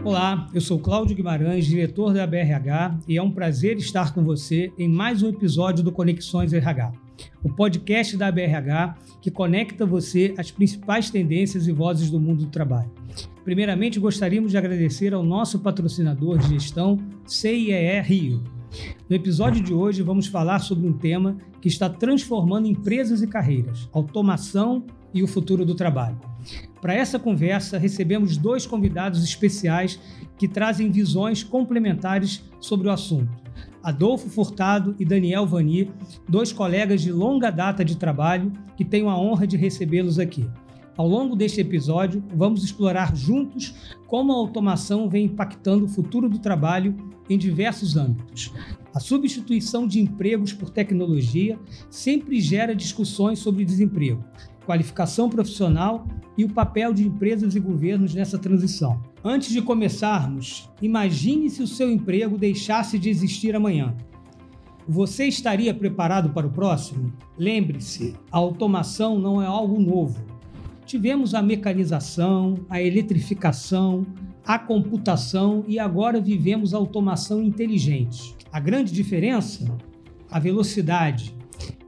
Olá, eu sou Cláudio Guimarães, diretor da BRH, e é um prazer estar com você em mais um episódio do Conexões RH, o podcast da BRH que conecta você às principais tendências e vozes do mundo do trabalho. Primeiramente, gostaríamos de agradecer ao nosso patrocinador de gestão, CIEE Rio. No episódio de hoje, vamos falar sobre um tema que está transformando empresas e carreiras: automação e o futuro do trabalho. Para essa conversa, recebemos dois convidados especiais que trazem visões complementares sobre o assunto. Adolfo Furtado e Daniel Vani, dois colegas de longa data de trabalho que tenho a honra de recebê-los aqui. Ao longo deste episódio, vamos explorar juntos como a automação vem impactando o futuro do trabalho em diversos âmbitos. A substituição de empregos por tecnologia sempre gera discussões sobre desemprego, qualificação profissional e o papel de empresas e governos nessa transição. Antes de começarmos, imagine se o seu emprego deixasse de existir amanhã. Você estaria preparado para o próximo? Lembre-se, a automação não é algo novo. Tivemos a mecanização, a eletrificação, a computação e agora vivemos a automação inteligente. A grande diferença? A velocidade.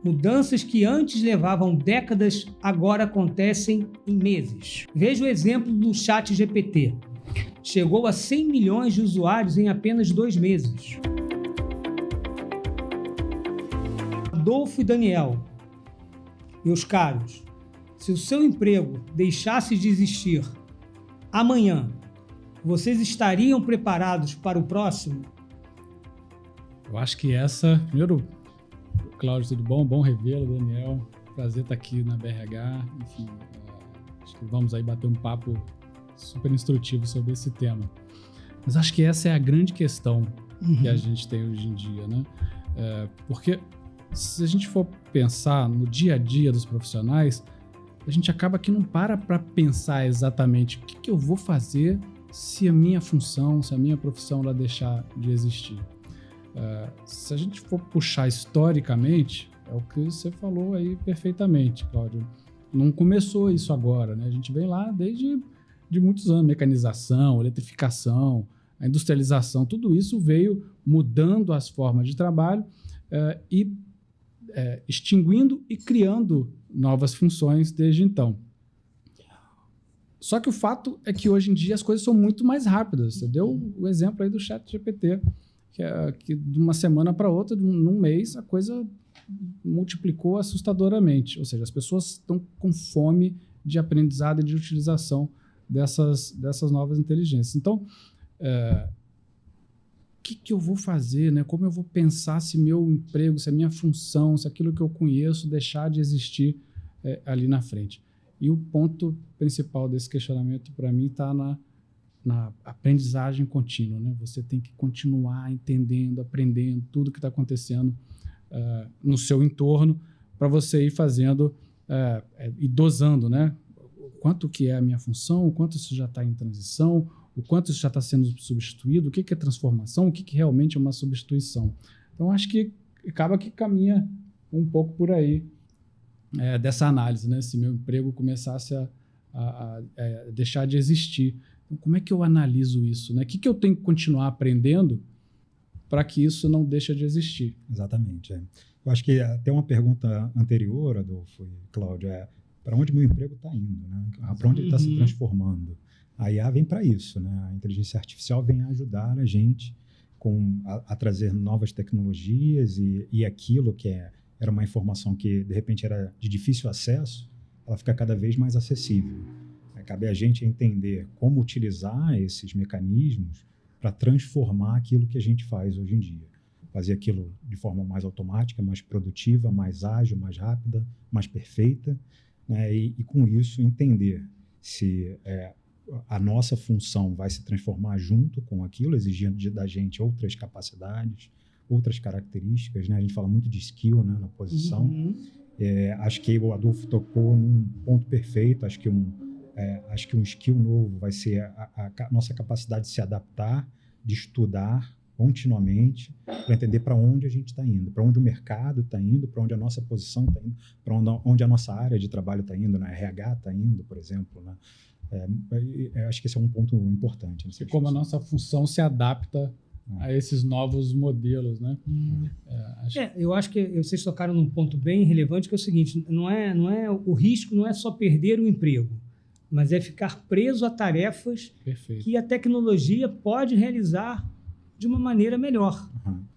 Mudanças que antes levavam décadas agora acontecem em meses. Veja o exemplo do ChatGPT. Chegou a 100 milhões de usuários em apenas 2 meses. Adolfo e Daniel, meus caros, se o seu emprego deixasse de existir amanhã, vocês estariam preparados para o próximo? Eu acho que primeiro, Cláudio, tudo bom? Bom revê-lo, Daniel. Prazer estar aqui na BRH. Enfim, acho que vamos aí bater um papo super instrutivo sobre esse tema. Mas acho que essa é a grande questão que a gente tem hoje em dia, né? Porque se a gente for pensar no dia a dia dos profissionais, a gente acaba que não para pensar exatamente o que eu vou fazer se a minha função, se a minha profissão ela deixar de existir. Se a gente for puxar historicamente, é o que você falou aí perfeitamente, Cláudio. Não começou isso agora, né? A gente vem lá desde de muitos anos, mecanização, eletrificação, a industrialização, tudo isso veio mudando as formas de trabalho e extinguindo e criando novas funções desde então. Só que o fato é que hoje em dia as coisas são muito mais rápidas. Você deu o exemplo aí do ChatGPT, que de uma semana para outra, num mês, a coisa multiplicou assustadoramente. Ou seja, as pessoas estão com fome de aprendizado e de utilização dessas novas inteligências. Então, o que eu vou fazer, né? Como eu vou pensar se meu emprego, se a minha função, se aquilo que eu conheço deixar de existir ali na frente? E o ponto principal desse questionamento, para mim, está na aprendizagem contínua, né? Você tem que continuar entendendo, aprendendo tudo que está acontecendo no seu entorno para você ir fazendo e dosando, né? O quanto que é a minha função, o quanto isso já está em transição, o quanto isso já está sendo substituído, o que é transformação, o que realmente é uma substituição. Então, acho que acaba que caminha um pouco por aí dessa análise, né? Se meu emprego começasse a deixar de existir. Então, como é que eu analiso isso, né? O que eu tenho que continuar aprendendo para que isso não deixe de existir? Exatamente. Eu acho que até uma pergunta anterior, Adolfo e Cláudio, para onde meu emprego está indo, né? Para onde ele está se transformando? A IA vem para isso, né? A inteligência artificial vem ajudar a gente a trazer novas tecnologias e aquilo que era uma informação que, de repente, era de difícil acesso, ela fica cada vez mais acessível. Cabe a gente entender como utilizar esses mecanismos para transformar aquilo que a gente faz hoje em dia. Fazer aquilo de forma mais automática, mais produtiva, mais ágil, mais rápida, mais perfeita, né? E com isso entender se a nossa função vai se transformar junto com aquilo, exigindo da gente outras capacidades, outras características, né? A gente fala muito de skill, né, na posição. Acho que o Adolfo tocou num ponto perfeito. Acho que um skill novo vai ser a nossa capacidade de se adaptar, de estudar continuamente, para entender para onde a gente está indo, para onde o mercado está indo, para onde a nossa posição está indo, para onde a nossa área de trabalho está indo, né? RH está indo, por exemplo, né? Acho que esse é um ponto importante. E como a nossa função se adapta a esses novos modelos, né? Eu acho que vocês tocaram num ponto bem relevante, que é o seguinte: o risco não é só perder o emprego, mas é ficar preso a tarefas que a tecnologia pode realizar de uma maneira melhor.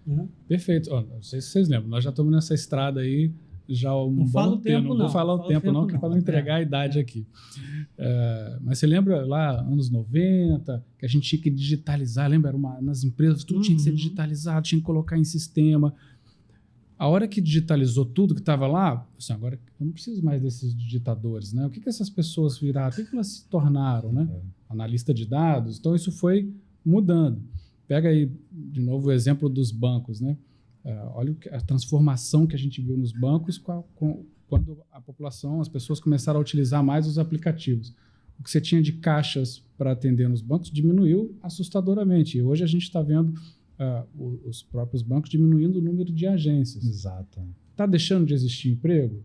Né? Perfeito. Não sei se vocês lembram, nós já estamos nessa estrada aí já há um bom tempo. Não vou falar o tempo não, que é para não entregar a idade aqui. Mas você lembra lá, anos 90, que a gente tinha que digitalizar, lembra? Nas empresas tudo tinha que ser digitalizado, tinha que colocar em sistema. A hora que digitalizou tudo que estava lá, assim, agora eu não preciso mais desses digitadores, né? O que essas pessoas viraram? O que elas se tornaram, né? Analista de dados. Então, isso foi mudando. Pega aí, de novo, o exemplo dos bancos, né? Olha a transformação que a gente viu nos bancos quando a população, as pessoas começaram a utilizar mais os aplicativos. O que você tinha de caixas para atender nos bancos diminuiu assustadoramente. E hoje a gente está vendo os próprios bancos diminuindo o número de agências. Exato. Está deixando de existir emprego?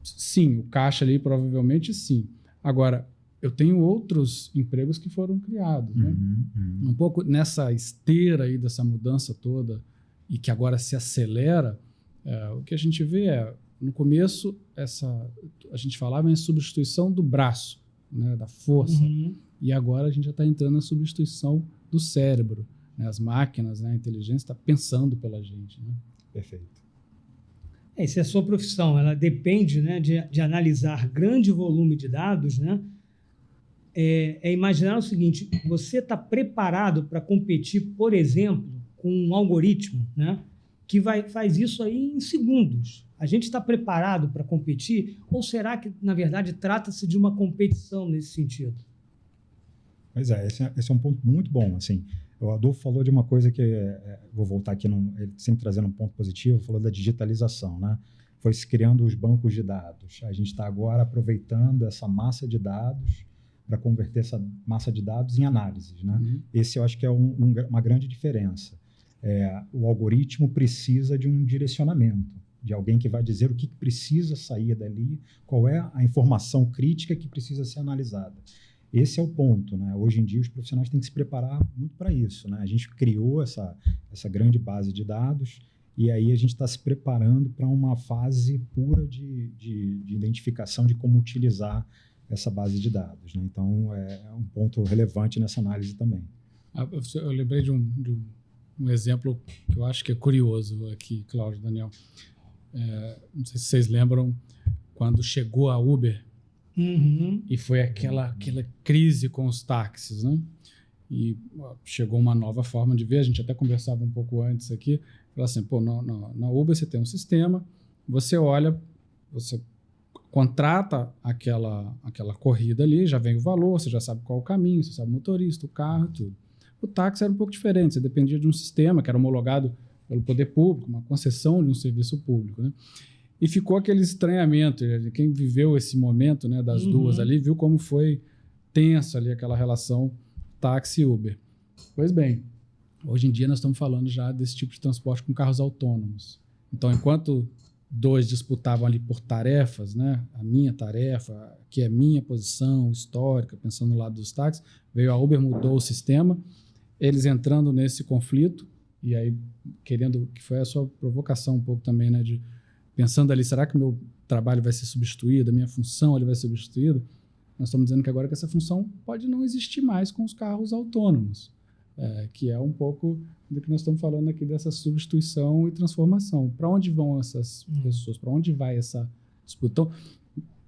Sim, o caixa ali provavelmente sim. Agora, eu tenho outros empregos que foram criados. Né? Um pouco nessa esteira aí dessa mudança toda, e que agora se acelera, o que a gente vê no começo, a gente falava em substituição do braço, né, da força, e agora a gente já está entrando na substituição do cérebro. Né, as máquinas, né, a inteligência está pensando pela gente. Né? Perfeito. Se a sua profissão ela depende, né, de analisar grande volume de dados, né, imaginar o seguinte: você está preparado para competir, por exemplo, com um algoritmo, né, que faz isso aí em segundos. A gente está preparado para competir? Ou será que, na verdade, trata-se de uma competição nesse sentido? Pois esse é um ponto muito bom. Assim, o Adolfo falou de uma coisa que, vou voltar aqui, ele sempre trazendo um ponto positivo, falou da digitalização, né? Foi se criando os bancos de dados. A gente está agora aproveitando essa massa de dados para converter essa massa de dados em análises, né? Esse eu acho que é uma grande diferença. O algoritmo precisa de um direcionamento, de alguém que vai dizer o que precisa sair dali, qual é a informação crítica que precisa ser analisada. Esse é o ponto, né? Hoje em dia os profissionais têm que se preparar muito para isso, né? A gente criou essa grande base de dados e aí a gente está se preparando para uma fase pura de identificação de como utilizar essa base de dados, né? Então é um ponto relevante nessa análise também. Eu lembrei de um exemplo que eu acho que é curioso aqui, Cláudio, Daniel. Não sei se vocês lembram quando chegou a Uber e foi aquela crise com os táxis, né? E chegou uma nova forma de ver, a gente até conversava um pouco antes aqui, falou assim, na Uber você tem um sistema, você olha, você contrata aquela corrida ali, já vem o valor, você já sabe qual é o caminho, você sabe o motorista, o carro, tudo. O táxi era um pouco diferente, você dependia de um sistema que era homologado pelo poder público, uma concessão de um serviço público, né? E ficou aquele estranhamento, quem viveu esse momento, né, das duas ali, viu como foi tensa ali aquela relação táxi e Uber. Pois bem, hoje em dia nós estamos falando já desse tipo de transporte com carros autônomos. Então, enquanto dois disputavam ali por tarefas, né, a minha tarefa, que é minha posição histórica, pensando no lado dos táxis, veio a Uber, mudou o sistema, eles entrando nesse conflito, e aí querendo, que foi a sua provocação um pouco também, né, de pensando ali, será que o meu trabalho vai ser substituído, a minha função ali vai ser substituída? Nós estamos dizendo que agora que essa função pode não existir mais com os carros autônomos, que é um pouco do que nós estamos falando aqui dessa substituição e transformação. Para onde vão essas pessoas? Para onde vai essa disputa? Então,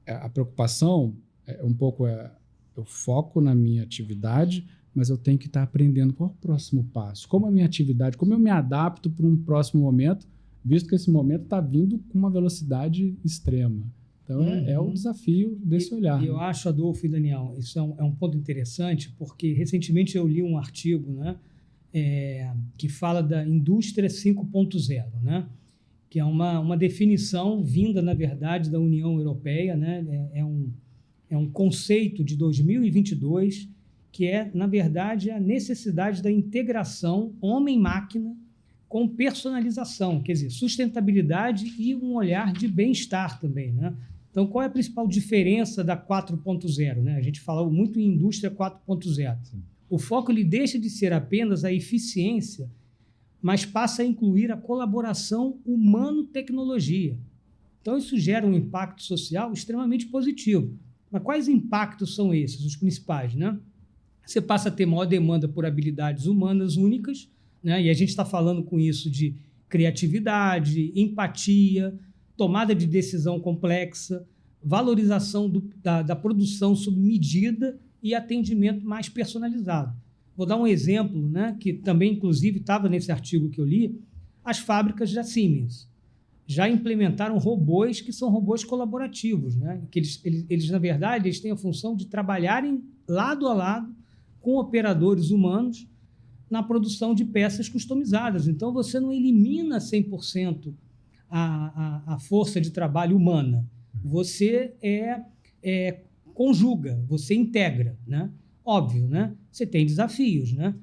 a preocupação é um pouco eu foco na minha atividade, mas eu tenho que estar aprendendo qual é o próximo passo, como a minha atividade, como eu me adapto para um próximo momento, visto que esse momento está vindo com uma velocidade extrema. Então, é o desafio desse olhar. Eu acho, Adolfo e Daniel, isso é um ponto interessante, porque recentemente eu li um artigo, né, que fala da indústria 5.0, né, que é uma definição vinda, na verdade, da União Europeia, né, é um conceito de 2022 que é, na verdade, a necessidade da integração homem-máquina com personalização, quer dizer, sustentabilidade e um olhar de bem-estar também, né? Então, qual é a principal diferença da 4.0? Né? A gente fala muito em indústria 4.0. O foco ele deixa de ser apenas a eficiência, mas passa a incluir a colaboração humano-tecnologia. Então, isso gera um impacto social extremamente positivo. Mas quais impactos são esses, os principais? Né? Você passa a ter maior demanda por habilidades humanas únicas, né? E a gente está falando com isso de criatividade, empatia, tomada de decisão complexa, valorização da produção sob medida e atendimento mais personalizado. Vou dar um exemplo, né, que também, inclusive, estava nesse artigo que eu li. As fábricas da Siemens já implementaram robôs que são robôs colaborativos, né? Que eles, na verdade, eles têm a função de trabalharem lado a lado com operadores humanos na produção de peças customizadas. Então, você não elimina 100% a força de trabalho humana. Você conjuga, você integra, né? Óbvio, né? Você tem desafios, né?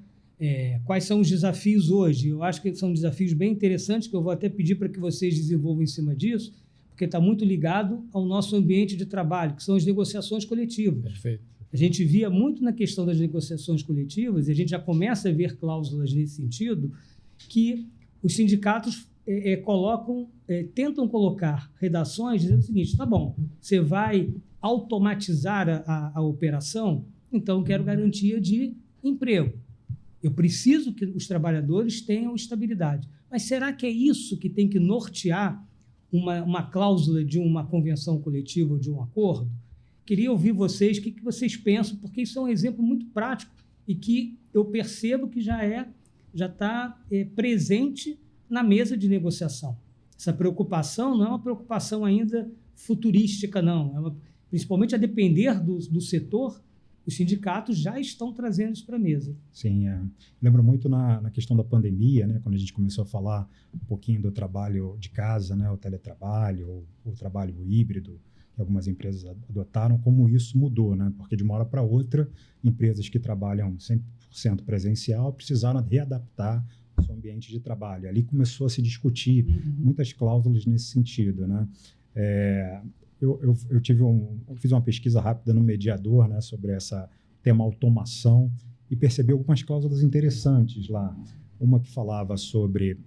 Quais são os desafios hoje? Eu acho que são desafios bem interessantes, que eu vou até pedir para que vocês desenvolvam em cima disso, porque está muito ligado ao nosso ambiente de trabalho, que são as negociações coletivas. Perfeito. A gente via muito na questão das negociações coletivas, e a gente já começa a ver cláusulas nesse sentido, que os sindicatos tentam colocar redações dizendo o seguinte: tá bom, você vai automatizar a operação, então eu quero garantia de emprego. Eu preciso que os trabalhadores tenham estabilidade. Mas será que é isso que tem que nortear uma cláusula de uma convenção coletiva ou de um acordo? Queria ouvir vocês, o que vocês pensam, porque isso é um exemplo muito prático e que eu percebo que já está presente na mesa de negociação. Essa preocupação não é uma preocupação ainda futurística, não. Principalmente a depender do setor, os sindicatos já estão trazendo isso para a mesa. Sim, lembro muito na questão da pandemia, né, quando a gente começou a falar um pouquinho do trabalho de casa, né, o teletrabalho, o trabalho híbrido, que algumas empresas adotaram, como isso mudou, né? Porque de uma hora para outra, empresas que trabalham 100% presencial precisaram readaptar o seu ambiente de trabalho. Ali começou a se discutir muitas cláusulas nesse sentido, né? Eu fiz uma pesquisa rápida no Mediador, né, sobre esse tema automação e percebi algumas cláusulas interessantes lá. Uma que falava sobre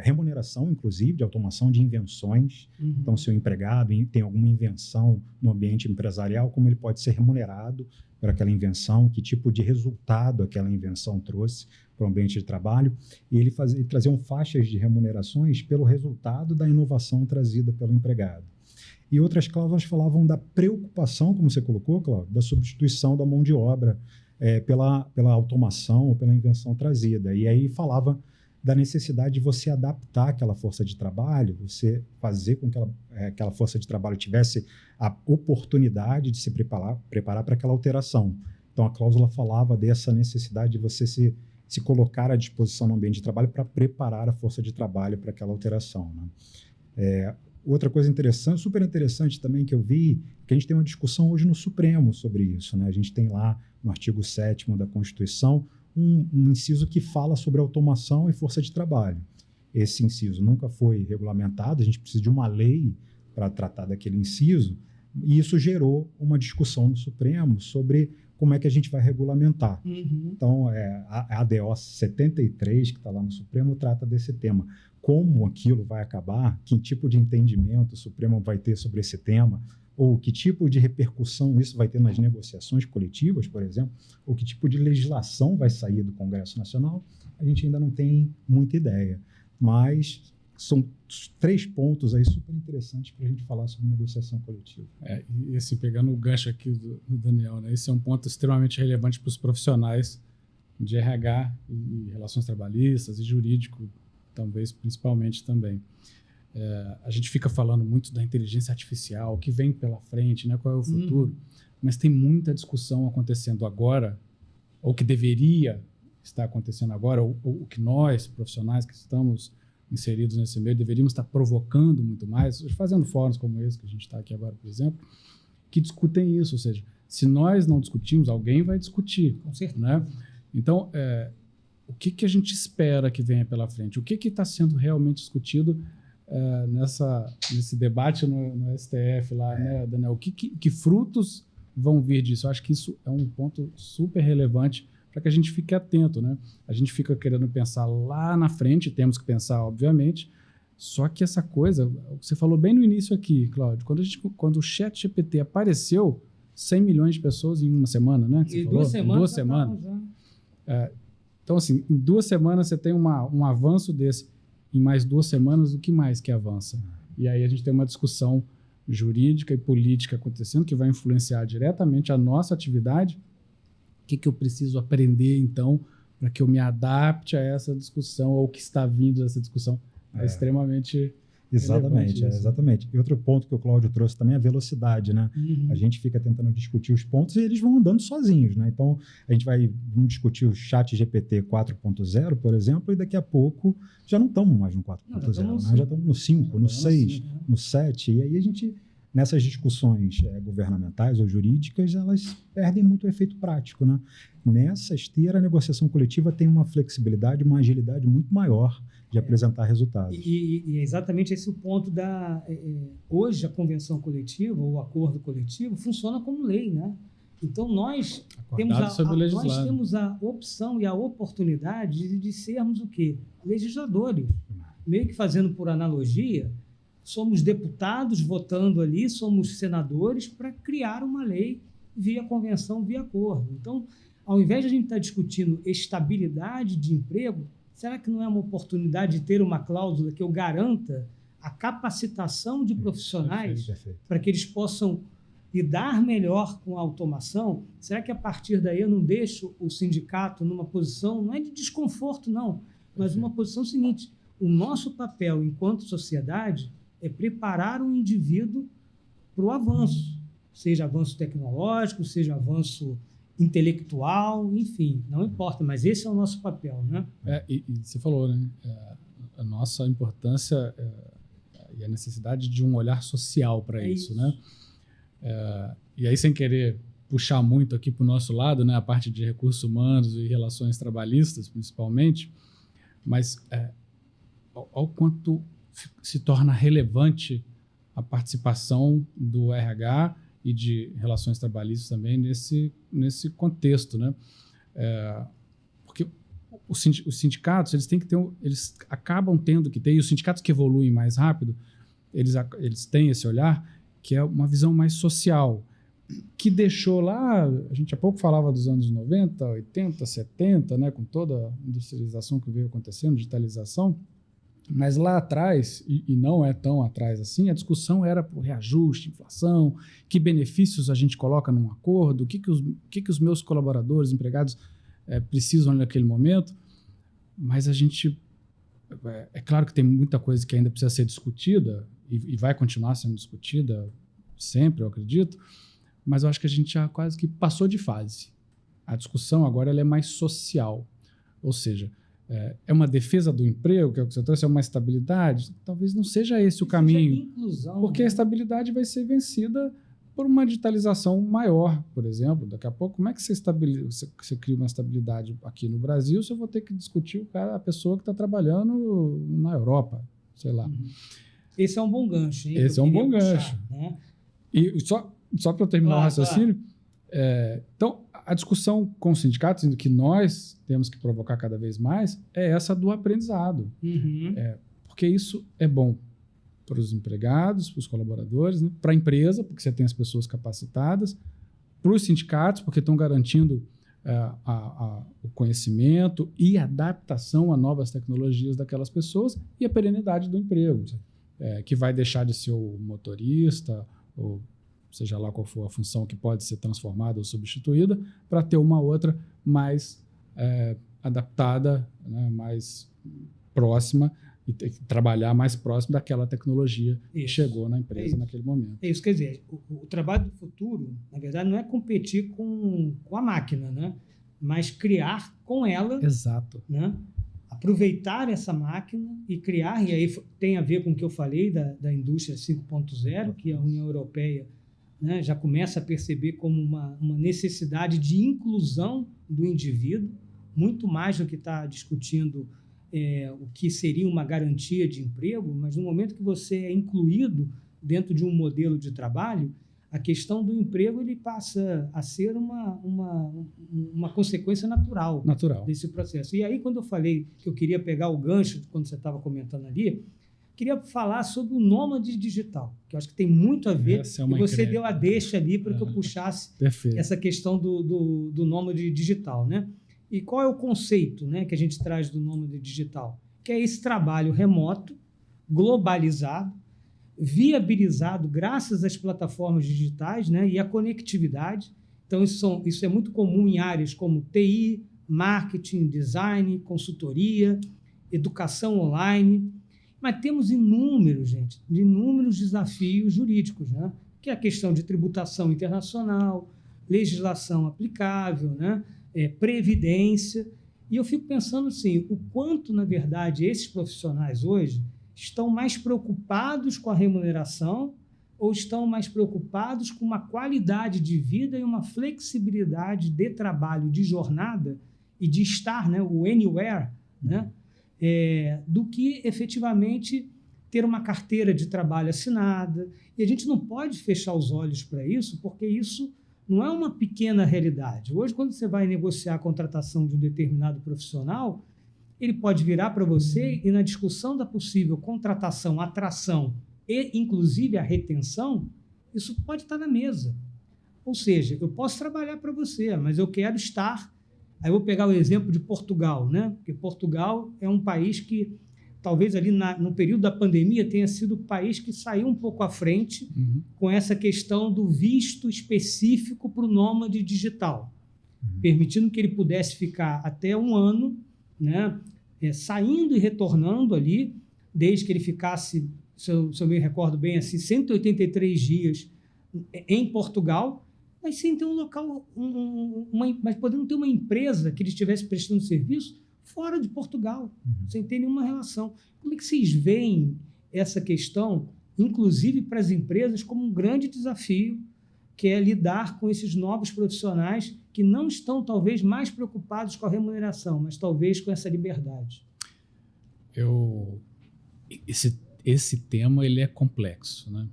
remuneração, inclusive, de automação de invenções. Então, se o empregado tem alguma invenção no ambiente empresarial, como ele pode ser remunerado por aquela invenção, que tipo de resultado aquela invenção trouxe para o ambiente de trabalho. E ele traziam faixas de remunerações pelo resultado da inovação trazida pelo empregado. E outras cláusulas falavam da preocupação, como você colocou, Cláudio, da substituição da mão de obra pela automação ou pela invenção trazida. E aí falava da necessidade de você adaptar aquela força de trabalho, você fazer com que aquela força de trabalho tivesse a oportunidade de se preparar para aquela alteração. Então, a cláusula falava dessa necessidade de você se colocar à disposição no ambiente de trabalho para preparar a força de trabalho para aquela alteração, né? Outra coisa interessante, super interessante também que eu vi, que a gente tem uma discussão hoje no Supremo sobre isso, né? A gente tem lá no artigo 7º da Constituição um inciso que fala sobre automação e força de trabalho. Esse inciso nunca foi regulamentado, a gente precisa de uma lei para tratar daquele inciso, e isso gerou uma discussão no Supremo sobre como é que a gente vai regulamentar. Então, a ADO 73, que está lá no Supremo, trata desse tema. Como aquilo vai acabar, que tipo de entendimento o Supremo vai ter sobre esse tema, ou que tipo de repercussão isso vai ter nas negociações coletivas, por exemplo, ou que tipo de legislação vai sair do Congresso Nacional, a gente ainda não tem muita ideia. Mas são 3 pontos aí super interessantes para a gente falar sobre negociação coletiva. E assim, pegando o gancho aqui do Daniel, né, esse é um ponto extremamente relevante para os profissionais de RH e relações trabalhistas e jurídico, talvez principalmente também. A gente fica falando muito da inteligência artificial, o que vem pela frente, né, qual é o futuro, mas tem muita discussão acontecendo agora, ou que deveria estar acontecendo agora, ou o que nós, profissionais que estamos inseridos nesse meio, deveríamos estar provocando muito mais, fazendo fóruns como esse que a gente está aqui agora, por exemplo, que discutem isso, ou seja, se nós não discutimos, alguém vai discutir. Com certeza. Né? Então, o que a gente espera que venha pela frente? O que está sendo realmente discutido nesse debate no STF lá, né, Daniel? Que frutos vão vir disso? Eu acho que isso é um ponto super relevante para que a gente fique atento, né? A gente fica querendo pensar lá na frente, temos que pensar, obviamente, só que essa coisa, você falou bem no início aqui, Cláudio, quando o ChatGPT apareceu, 100 milhões de pessoas em uma semana, né? Em 2 semanas. 2 semanas. Então, assim, em 2 semanas você tem um avanço desse. Em mais 2 semanas, o que mais que avança? E aí a gente tem uma discussão jurídica e política acontecendo que vai influenciar diretamente a nossa atividade. O que eu preciso aprender, então, para que eu me adapte a essa discussão ou o que está vindo dessa discussão? É extremamente exatamente, exatamente. E outro ponto que o Cláudio trouxe também é a velocidade, né? A gente fica tentando discutir os pontos e eles vão andando sozinhos, né? Então, vamos discutir o ChatGPT 4.0, por exemplo, e daqui a pouco já não estamos mais no 4.0, né? Já estamos no 5, no 6, no 7, e aí a gente, nessas discussões governamentais ou jurídicas, elas perdem muito o efeito prático, né? Nessa esteira, a negociação coletiva tem uma flexibilidade, uma agilidade muito maior de apresentar resultados. E é exatamente esse o ponto hoje a convenção coletiva ou o acordo coletivo funciona como lei, né? Então nós temos a opção e a oportunidade de sermos o quê? Legisladores. Meio que fazendo por analogia, somos deputados votando ali, somos senadores para criar uma lei via convenção, via acordo. Então, ao invés de a gente estar discutindo estabilidade de emprego, será que não é uma oportunidade de ter uma cláusula que eu garanta a capacitação de profissionais para que eles possam lidar melhor com a automação? Será que a partir daí eu não deixo o sindicato numa posição, não é de desconforto não, mas uma posição seguinte, o nosso papel enquanto sociedade é preparar o indivíduo para o avanço, seja avanço tecnológico, seja avanço intelectual, enfim, não importa, mas esse é o nosso papel, né? E você falou, né? A nossa importância e a necessidade de um olhar social para isso, né? E aí, sem querer puxar muito aqui para o nosso lado, né? A parte de recursos humanos e relações trabalhistas, principalmente, mas ao quanto se torna relevante a participação do RH e de relações trabalhistas também nesse contexto, né? Porque os sindicatos, eles acabam tendo que ter, e os sindicatos que evoluem mais rápido, eles têm esse olhar que é uma visão mais social, que deixou lá, a gente há pouco falava dos anos 90, 80, 70, né, com toda a industrialização que veio acontecendo, digitalização, mas lá atrás, e não é tão atrás assim, a discussão era por reajuste, inflação, que benefícios a gente coloca num acordo, o que os meus colaboradores, empregados precisam naquele momento, mas a gente... É claro que tem muita coisa que ainda precisa ser discutida e vai continuar sendo discutida sempre, eu acredito, mas eu acho que a gente já quase que passou de fase. A discussão agora ela é mais social, ou seja, é uma defesa do emprego, que é o que você trouxe, é uma estabilidade? Talvez não seja esse o caminho, inclusão, porque a estabilidade vai ser vencida por uma digitalização maior, por exemplo. Daqui a pouco, como é que você cria uma estabilidade aqui no Brasil se eu vou ter que discutir a pessoa que está trabalhando na Europa, sei lá. Esse é um bom gancho. Hein, esse é um bom gancho. Né? E só para eu terminar o raciocínio, então, a discussão com os sindicatos, que nós temos que provocar cada vez mais, é essa do aprendizado. Porque isso é bom para os empregados, para os colaboradores, né? Para a empresa, porque você tem as pessoas capacitadas, para os sindicatos, porque estão garantindo o conhecimento e adaptação a novas tecnologias daquelas pessoas, e a perenidade do emprego, que vai deixar de ser o motorista, ou seja lá qual for a função que pode ser transformada ou substituída, para ter uma outra mais adaptada, né, mais próxima, e trabalhar mais próximo daquela tecnologia que chegou na empresa naquele momento. É isso, quer dizer, o trabalho do futuro, na verdade, não é competir com a máquina, né? Mas criar com ela. Exato. Né? Aproveitar essa máquina e criar, e aí tem a ver com o que eu falei da indústria 5.0, que a União Europeia, né, já começa a perceber como uma necessidade de inclusão do indivíduo, muito mais do que está discutindo o que seria uma garantia de emprego, mas no momento que você é incluído dentro de um modelo de trabalho, a questão do emprego ele passa a ser uma consequência natural desse processo. E aí, quando eu falei que eu queria pegar o gancho, quando você estava comentando ali, queria falar sobre o nômade digital, que eu acho que tem muito a ver, e você deu a deixa ali para que eu puxasse essa questão do nômade digital, né? E qual é o conceito, né, que a gente traz do nômade digital? Que é esse trabalho remoto, globalizado, viabilizado graças às plataformas digitais, né, e à conectividade. Então, isso é muito comum em áreas como TI, marketing, design, consultoria, educação online. Mas temos inúmeros desafios jurídicos, né, que é a questão de tributação internacional, legislação aplicável, né, previdência. E eu fico pensando assim, o quanto, na verdade, esses profissionais hoje estão mais preocupados com a remuneração ou estão mais preocupados com uma qualidade de vida e uma flexibilidade de trabalho, de jornada e de estar, né, o anywhere, né, do que efetivamente ter uma carteira de trabalho assinada. E a gente não pode fechar os olhos para isso, porque isso não é uma pequena realidade. Hoje, quando você vai negociar a contratação de um determinado profissional, ele pode virar para você e, na discussão da possível contratação, atração e, inclusive, a retenção, isso pode estar na mesa. Ou seja, eu posso trabalhar para você, mas eu quero estar... Aí eu vou pegar o exemplo de Portugal, né? Porque Portugal é um país que, talvez ali no período da pandemia, tenha sido o país que saiu um pouco à frente com essa questão do visto específico para o nômade digital, permitindo que ele pudesse ficar até 1 ano, né, saindo e retornando ali, desde que ele ficasse, se eu me recordo bem, assim, 183 dias em Portugal, mas sem ter um local, mas podendo ter uma empresa que ele estivesse prestando serviço fora de Portugal, sem ter nenhuma relação. Como é que vocês veem essa questão, inclusive para as empresas, como um grande desafio, que é lidar com esses novos profissionais que não estão, talvez, mais preocupados com a remuneração, mas talvez com essa liberdade? Esse tema ele é complexo, né?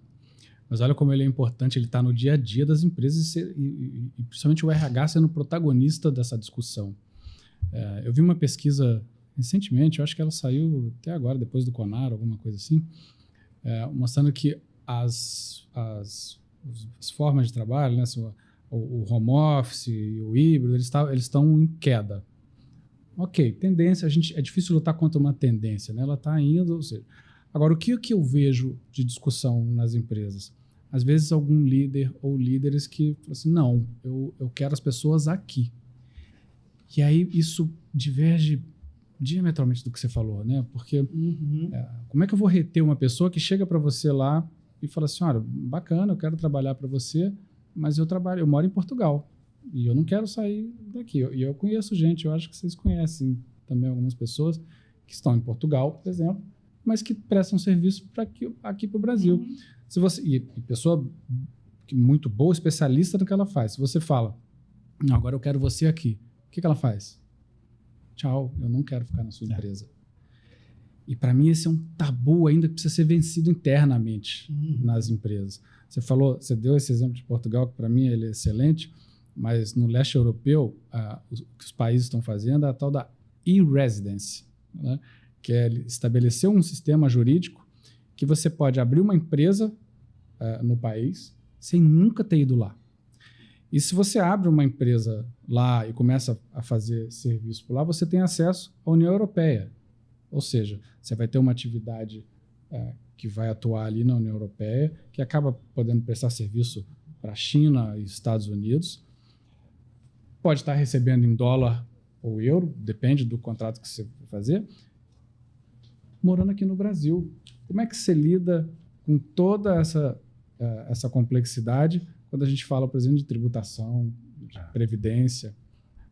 Mas olha como ele é importante, ele está no dia a dia das empresas e principalmente o RH sendo protagonista dessa discussão. Eu vi uma pesquisa recentemente, eu acho que ela saiu até agora, depois do CONAR, alguma coisa assim, mostrando que as formas de trabalho, né, o home office e o híbrido, eles estão em queda. Ok, tendência, é difícil lutar contra uma tendência, né? Ela está indo, ou seja, agora, o que eu vejo de discussão nas empresas? Às vezes, algum líder ou líderes que falam assim, não, eu quero as pessoas aqui. E aí, isso diverge diametralmente do que você falou, né? Porque como é que eu vou reter uma pessoa que chega para você lá e fala assim, olha, bacana, eu quero trabalhar para você, mas eu moro em Portugal e eu não quero sair daqui. E eu conheço gente, eu acho que vocês conhecem também algumas pessoas que estão em Portugal, por exemplo, mas que prestam serviço aqui para o Brasil. E pessoa muito boa, especialista no que ela faz. Se você fala, não, agora eu quero você aqui, o que ela faz? Tchau, eu não quero ficar na sua empresa. E para mim esse é um tabu ainda que precisa ser vencido internamente nas empresas. Você deu esse exemplo de Portugal, que para mim ele é excelente, mas no leste europeu, o que os países estão fazendo é a tal da e-residence, né? Que é estabelecer um sistema jurídico que você pode abrir uma empresa no país sem nunca ter ido lá. E se você abre uma empresa lá e começa a fazer serviço por lá, você tem acesso à União Europeia. Ou seja, você vai ter uma atividade que vai atuar ali na União Europeia, que acaba podendo prestar serviço para a China e Estados Unidos. Pode estar recebendo em dólar ou euro, depende do contrato que você vai fazer, morando aqui no Brasil. Como é que você lida com toda essa complexidade quando a gente fala, por exemplo, de tributação, de previdência?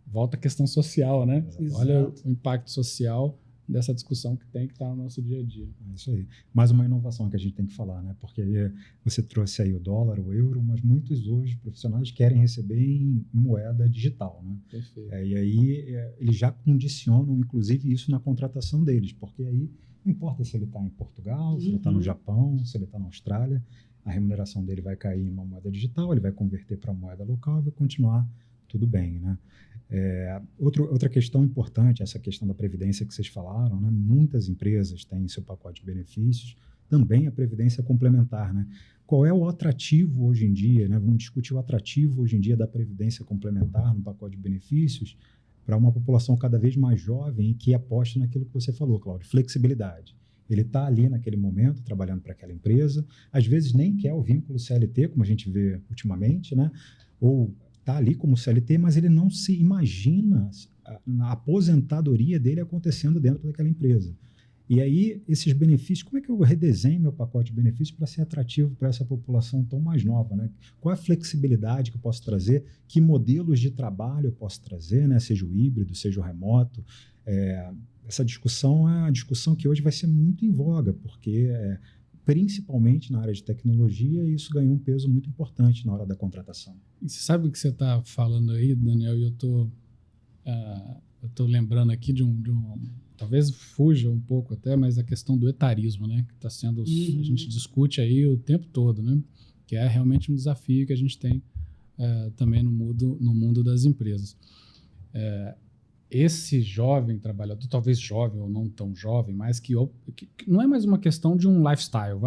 Volta a questão social, né? Exato. Olha o impacto social dessa discussão que tem que estar no nosso dia a dia. É isso aí. Mais uma inovação que a gente tem que falar, né? Porque você trouxe aí o dólar, o euro, mas muitos hoje profissionais querem receber em moeda digital, né? Perfeito. E aí eles já condicionam, inclusive, isso na contratação deles, porque aí não importa se ele está em Portugal, se ele está no Japão, se ele está na Austrália, a remuneração dele vai cair em uma moeda digital, ele vai converter para a moeda local e vai continuar tudo bem, né? Outra questão importante, essa questão da previdência que vocês falaram, né? Muitas empresas têm seu pacote de benefícios, também a previdência complementar, né? Qual é o atrativo hoje em dia, né? Vamos discutir o atrativo hoje em dia da previdência complementar no pacote de benefícios para uma população cada vez mais jovem e que aposta naquilo que você falou, Cláudio, flexibilidade. Ele está ali naquele momento, trabalhando para aquela empresa, às vezes nem quer o vínculo CLT, como a gente vê ultimamente, né? Ou está ali como CLT, mas ele não se imagina a aposentadoria dele acontecendo dentro daquela empresa. E aí, esses benefícios, como é que eu redesenho meu pacote de benefícios para ser atrativo para essa população tão mais nova, né? Qual é a flexibilidade que eu posso trazer? Que modelos de trabalho eu posso trazer, né? Seja o híbrido, seja o remoto. Essa discussão é uma discussão que hoje vai ser muito em voga, porque principalmente na área de tecnologia, isso ganhou um peso muito importante na hora da contratação. E você sabe o que você está falando aí, Daniel, e eu tô lembrando aqui de um talvez fuja um pouco até, mas a questão do etarismo, né, que está sendo, a gente discute aí o tempo todo, né, que é realmente um desafio que a gente tem também no mundo das empresas. Esse jovem trabalhador, talvez jovem ou não tão jovem, mas que não é mais uma questão de um lifestyle,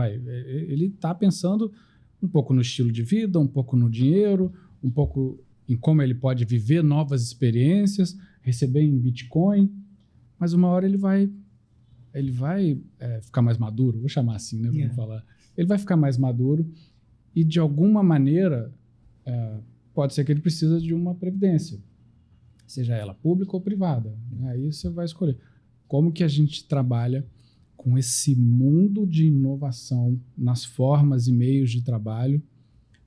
ele está pensando um pouco no estilo de vida, um pouco no dinheiro, um pouco em como ele pode viver novas experiências, receber em Bitcoin, mas uma hora ele vai ficar mais maduro, vou chamar assim, né? Vamos falar. Ele vai ficar mais maduro e, de alguma maneira, pode ser que ele precisa de uma previdência, seja ela pública ou privada. Aí você vai escolher. Como que a gente trabalha com esse mundo de inovação nas formas e meios de trabalho,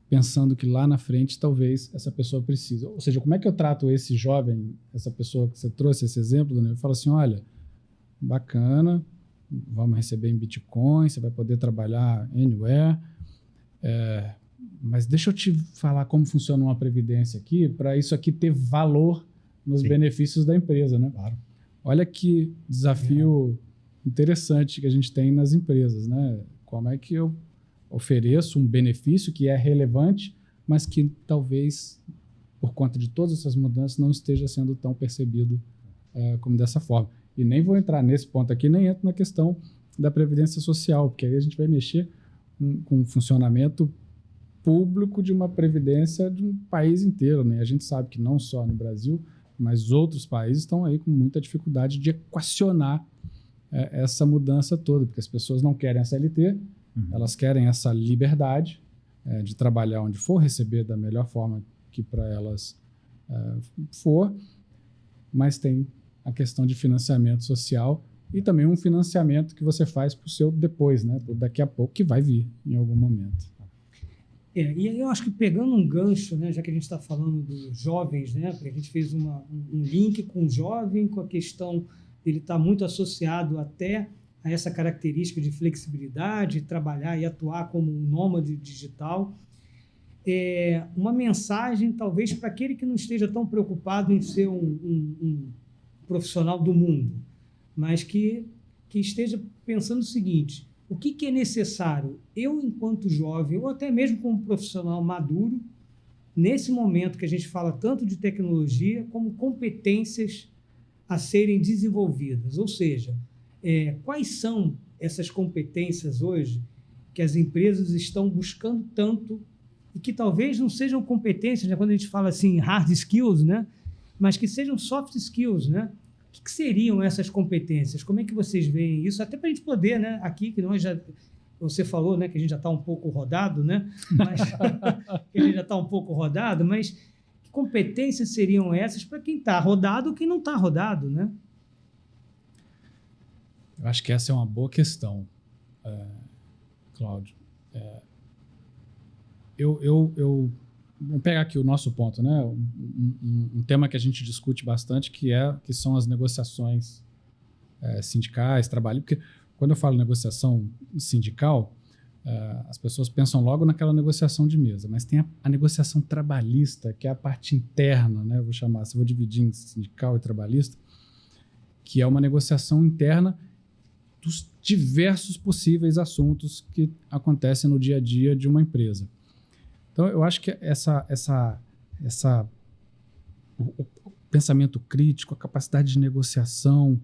pensando que lá na frente talvez essa pessoa precise. Ou seja, como é que eu trato esse jovem, essa pessoa que você trouxe esse exemplo, Daniel? Eu falo assim, olha, bacana, vamos receber em Bitcoin, você vai poder trabalhar anywhere, mas deixa eu te falar como funciona uma previdência aqui, para isso aqui ter valor nos benefícios da empresa, né? Claro. Olha que desafio interessante que a gente tem nas empresas, né? Como é que eu ofereço um benefício que é relevante, mas que talvez, por conta de todas essas mudanças, não esteja sendo tão percebido como dessa forma. E nem vou entrar nesse ponto aqui, nem entro na questão da previdência social, porque aí a gente vai mexer com o funcionamento público de uma previdência de um país inteiro, né? A gente sabe que não só no Brasil, mas outros países estão aí com muita dificuldade de equacionar essa mudança toda, porque as pessoas não querem a CLT, elas querem essa liberdade de trabalhar onde for, receber da melhor forma que para elas for, mas tem a questão de financiamento social e também um financiamento que você faz para o seu depois, né? Daqui a pouco, que vai vir em algum momento. E aí eu acho que pegando um gancho, né, já que a gente está falando dos jovens, né, porque a gente fez um link com o jovem, com a questão dele estar muito associado até a essa característica de flexibilidade, trabalhar e atuar como um nômade digital. Uma mensagem, talvez, para aquele que não esteja tão preocupado em ser um profissional do mundo, mas que esteja pensando o seguinte: o que é necessário eu, enquanto jovem, ou até mesmo como profissional maduro, nesse momento que a gente fala tanto de tecnologia, como competências a serem desenvolvidas? Ou seja, quais são essas competências hoje que as empresas estão buscando tanto e que talvez não sejam competências, né, quando a gente fala assim, hard skills, né, mas que sejam soft skills, né? O que seriam essas competências? Como é que vocês veem isso? Até para a gente poder, né, aqui, que nós já... Você falou, né, que a gente já está um pouco rodado, né? Mas, que a gente já está um pouco rodado, mas que competências seriam essas para quem está rodado ou quem não está rodado, né? Eu acho que essa é uma boa questão, Cláudio. Vamos pegar aqui o nosso ponto, né? Um tema que a gente discute bastante, que são as negociações sindicais, trabalho, porque quando eu falo negociação sindical, as pessoas pensam logo naquela negociação de mesa, mas tem a negociação trabalhista, que é a parte interna, né? Eu vou chamar, se eu vou dividir em sindical e trabalhista, que é uma negociação interna dos diversos possíveis assuntos que acontecem no dia a dia de uma empresa. Então, eu acho que o pensamento crítico, a capacidade de negociação,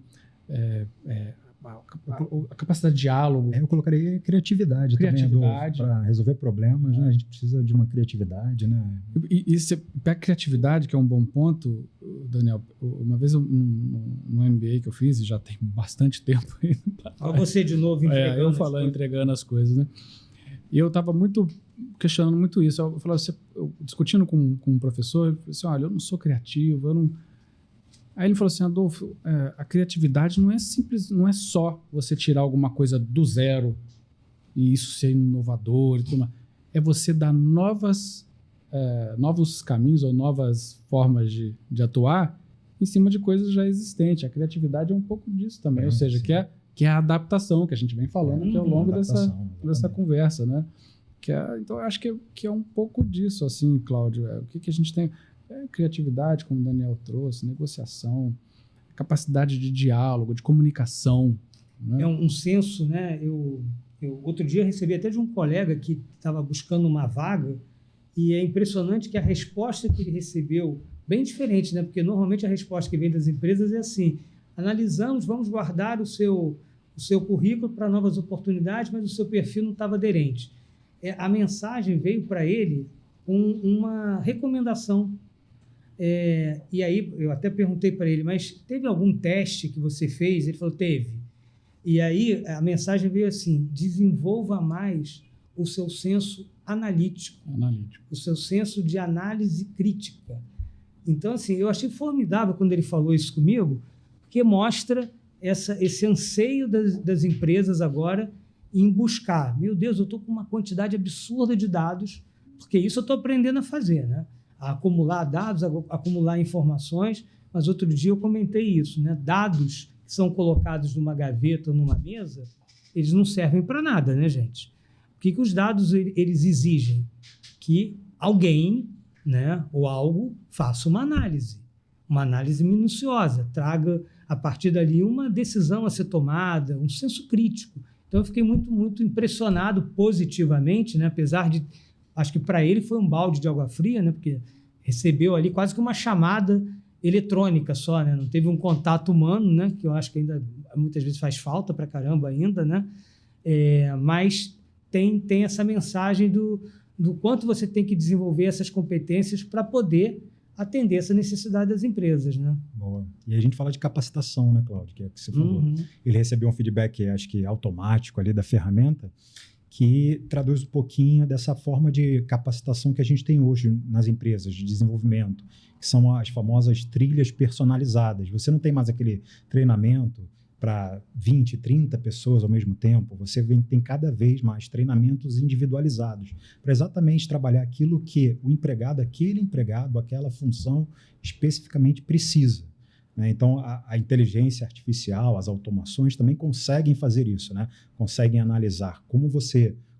a capacidade de diálogo. Eu colocaria criatividade também para resolver problemas, né? A gente precisa de uma criatividade, né? E você pega criatividade, que é um bom ponto, Daniel. Uma vez no MBA que eu fiz, e já tem bastante tempo aí. Olha você de novo entregando. Eu falando, entregando as coisas, né? E eu estava questionando muito isso. Eu falava, discutindo com um professor, eu falei assim, olha, eu não sou criativo, eu não... Aí ele falou assim, Adolfo, a criatividade não é simples, não é só você tirar alguma coisa do zero e isso ser inovador e tudo mais. É você dar novos caminhos ou novas formas de atuar em cima de coisas já existentes. A criatividade é um pouco disso também, ou seja, que é a adaptação que a gente vem falando aqui ao longo dessa conversa, né? Então, eu acho que é um pouco disso, assim, Cláudio. O que a gente tem... criatividade, como o Daniel trouxe, negociação, capacidade de diálogo, de comunicação. Né? É um senso, né? Eu outro dia recebi até de um colega que estava buscando uma vaga e é impressionante que a resposta que ele recebeu, bem diferente, né? Porque normalmente a resposta que vem das empresas é assim, analisamos, vamos guardar o seu currículo para novas oportunidades, mas o seu perfil não estava aderente. A mensagem veio para ele com uma recomendação. E aí eu até perguntei para ele, mas teve algum teste que você fez? Ele falou, teve. E aí a mensagem veio assim, desenvolva mais o seu senso analítico. O seu senso de análise crítica. Então, assim, eu achei formidável quando ele falou isso comigo, porque mostra esse anseio das empresas agora em buscar. Meu Deus, eu estou com uma quantidade absurda de dados, porque isso eu estou aprendendo a fazer, né? A acumular dados, a acumular informações, mas outro dia eu comentei isso, né? Dados que são colocados numa gaveta ou numa mesa, eles não servem para nada, né, gente? O que os dados eles exigem? Que alguém, né, ou algo faça uma análise minuciosa, traga a partir dali uma decisão a ser tomada, um senso crítico. Então eu fiquei muito, muito impressionado positivamente, né? Apesar de... Acho que para ele foi um balde de água fria, né? Porque recebeu ali quase que uma chamada eletrônica só, né? Não teve um contato humano, né? Que eu acho que ainda muitas vezes faz falta para caramba ainda, né? Mas tem essa mensagem do quanto você tem que desenvolver essas competências para poder atender essa necessidade das empresas, né? Boa. E a gente fala de capacitação, né, Cláudio? Que é o que você falou. Ele recebeu um feedback, acho que automático ali da ferramenta, que traduz um pouquinho dessa forma de capacitação que a gente tem hoje nas empresas de desenvolvimento, que são as famosas trilhas personalizadas. Você não tem mais aquele treinamento para 20, 30 pessoas ao mesmo tempo, você tem cada vez mais treinamentos individualizados para exatamente trabalhar aquilo que aquele empregado, aquela função especificamente precisa. Então, a inteligência artificial, as automações também conseguem fazer isso, né? Conseguem analisar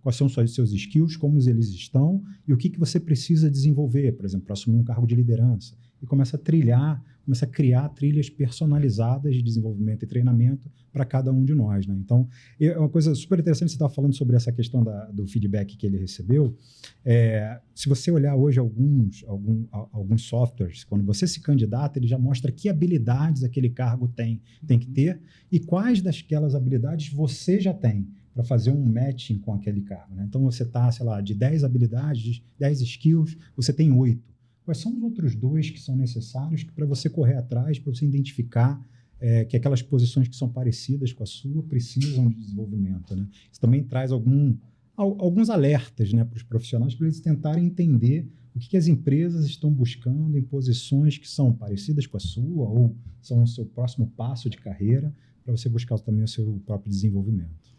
quais são os seus skills, como eles estão e o que você precisa desenvolver, por exemplo, para assumir um cargo de liderança. E começa a criar trilhas personalizadas de desenvolvimento e treinamento para cada um de nós, né? Então, é uma coisa super interessante, você estava falando sobre essa questão do feedback que ele recebeu. Se você olhar hoje alguns softwares, quando você se candidata, ele já mostra que habilidades aquele cargo tem que ter e quais daquelas habilidades você já tem para fazer um matching com aquele cargo, né? Então, você está, sei lá, de 10 habilidades, 10 skills, você tem 8. Quais são os outros 2 que são necessários para você correr atrás, para você identificar que aquelas posições que são parecidas com a sua precisam de desenvolvimento, né? Isso também traz alguns alertas, né, para os profissionais, para eles tentarem entender o que as empresas estão buscando em posições que são parecidas com a sua ou são o seu próximo passo de carreira, para você buscar também o seu próprio desenvolvimento.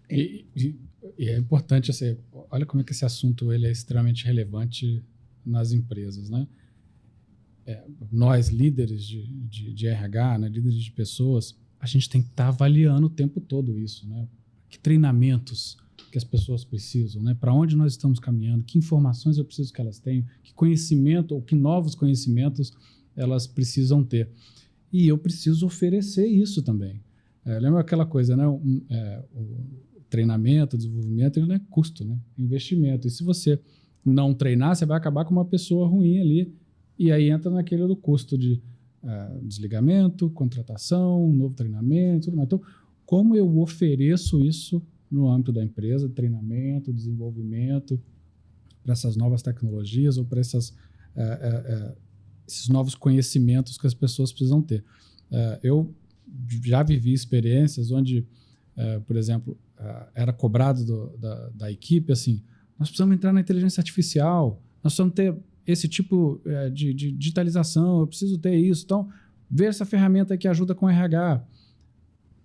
E é importante, assim, olha como é que esse assunto ele é extremamente relevante nas empresas, né? Nós, líderes de RH, né, líderes de pessoas, a gente tem que estar avaliando o tempo todo isso, né? Que treinamentos que as pessoas precisam, né? Para onde nós estamos caminhando, que informações eu preciso que elas tenham, que conhecimento ou que novos conhecimentos elas precisam ter. E eu preciso oferecer isso também. Lembra aquela coisa, né? O treinamento, o desenvolvimento, ele não é custo, né? É investimento. E se você não treinar, você vai acabar com uma pessoa ruim ali, e aí entra naquele do custo de desligamento, contratação, novo treinamento, tudo mais. Então, como eu ofereço isso no âmbito da empresa, treinamento, desenvolvimento, para essas novas tecnologias ou para esses novos conhecimentos que as pessoas precisam ter. Eu já vivi experiências onde, por exemplo, era cobrado da equipe assim, nós precisamos entrar na inteligência artificial, nós precisamos ter esse tipo de digitalização, eu preciso ter isso. Então, ver essa ferramenta que ajuda com o RH.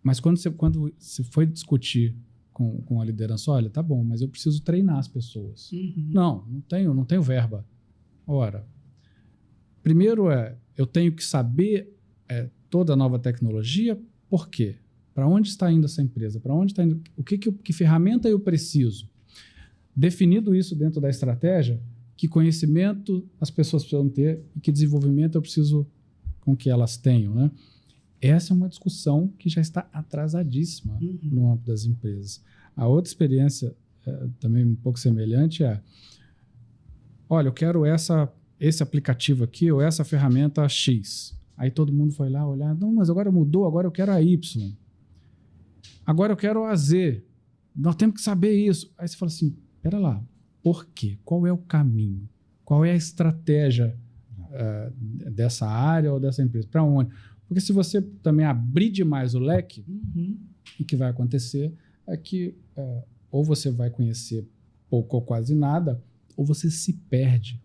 Mas quando você foi discutir com a liderança, olha, tá bom, mas eu preciso treinar as pessoas. Uhum. Não tenho verba. Ora, primeiro eu tenho que saber toda a nova tecnologia, por quê? Para onde está indo essa empresa? Para onde está indo? Que ferramenta eu preciso? Definido isso dentro da estratégia, que conhecimento as pessoas precisam ter e que desenvolvimento eu preciso com que elas tenham, né? Essa é uma discussão que já está atrasadíssima no âmbito das empresas. A outra experiência também um pouco semelhante olha, eu quero esse aplicativo aqui ou essa ferramenta X. Aí todo mundo foi lá olhar, não, mas agora mudou, agora eu quero a Y. Agora eu quero a Z. Nós temos que saber isso. Aí você fala assim, espera lá, por quê? Qual é o caminho? Qual é a estratégia dessa área ou dessa empresa? Para onde? Porque se você também abrir demais o leque, o que vai acontecer é que ou você vai conhecer pouco ou quase nada, ou você se perde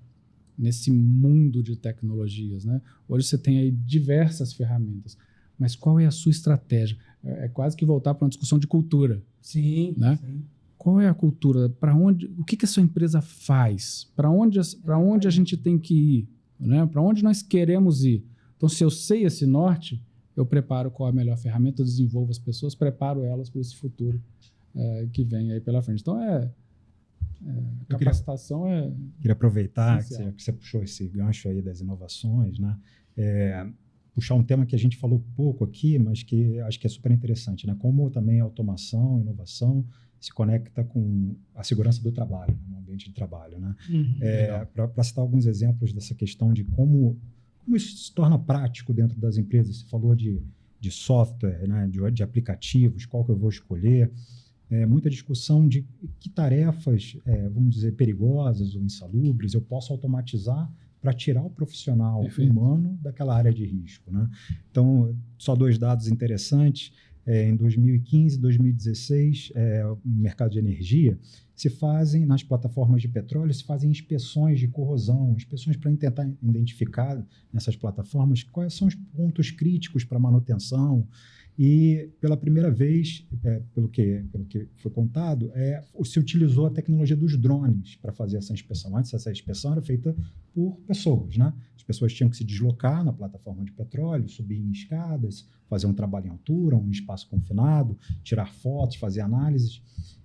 nesse mundo de tecnologias, né? Hoje você tem aí diversas ferramentas, mas qual é a sua estratégia? É quase que voltar para uma discussão de cultura. Sim, né? Sim. Qual é a cultura? O que a sua empresa faz? Para onde a gente tem que ir? Né? Para onde nós queremos ir? Então, se eu sei esse norte, eu preparo qual a melhor ferramenta, eu desenvolvo as pessoas, preparo elas para esse futuro que vem aí pela frente. Então, capacitação queria aproveitar que você puxou esse gancho aí das inovações, né? Puxar um tema que a gente falou pouco aqui, mas que acho que é super interessante, né? Como também a automação, inovação se conecta com a segurança do trabalho, né? No ambiente de trabalho, né? Para citar alguns exemplos dessa questão de como isso se torna prático dentro das empresas. Você falou de software, né? de aplicativos, qual que eu vou escolher. Muita discussão de que tarefas, vamos dizer, perigosas ou insalubres eu posso automatizar para tirar o profissional humano daquela área de risco, né? Então, só 2 dados interessantes. Em 2015 e 2016, no mercado de energia, nas plataformas de petróleo, se fazem inspeções de corrosão, inspeções para tentar identificar nessas plataformas quais são os pontos críticos para manutenção. E, pela primeira vez, pelo que foi contado, se utilizou a tecnologia dos drones para fazer essa inspeção. Antes, essa inspeção era feita por pessoas, né? As pessoas tinham que se deslocar na plataforma de petróleo, subir em escadas, fazer um trabalho em altura, um espaço confinado, tirar fotos, fazer análises.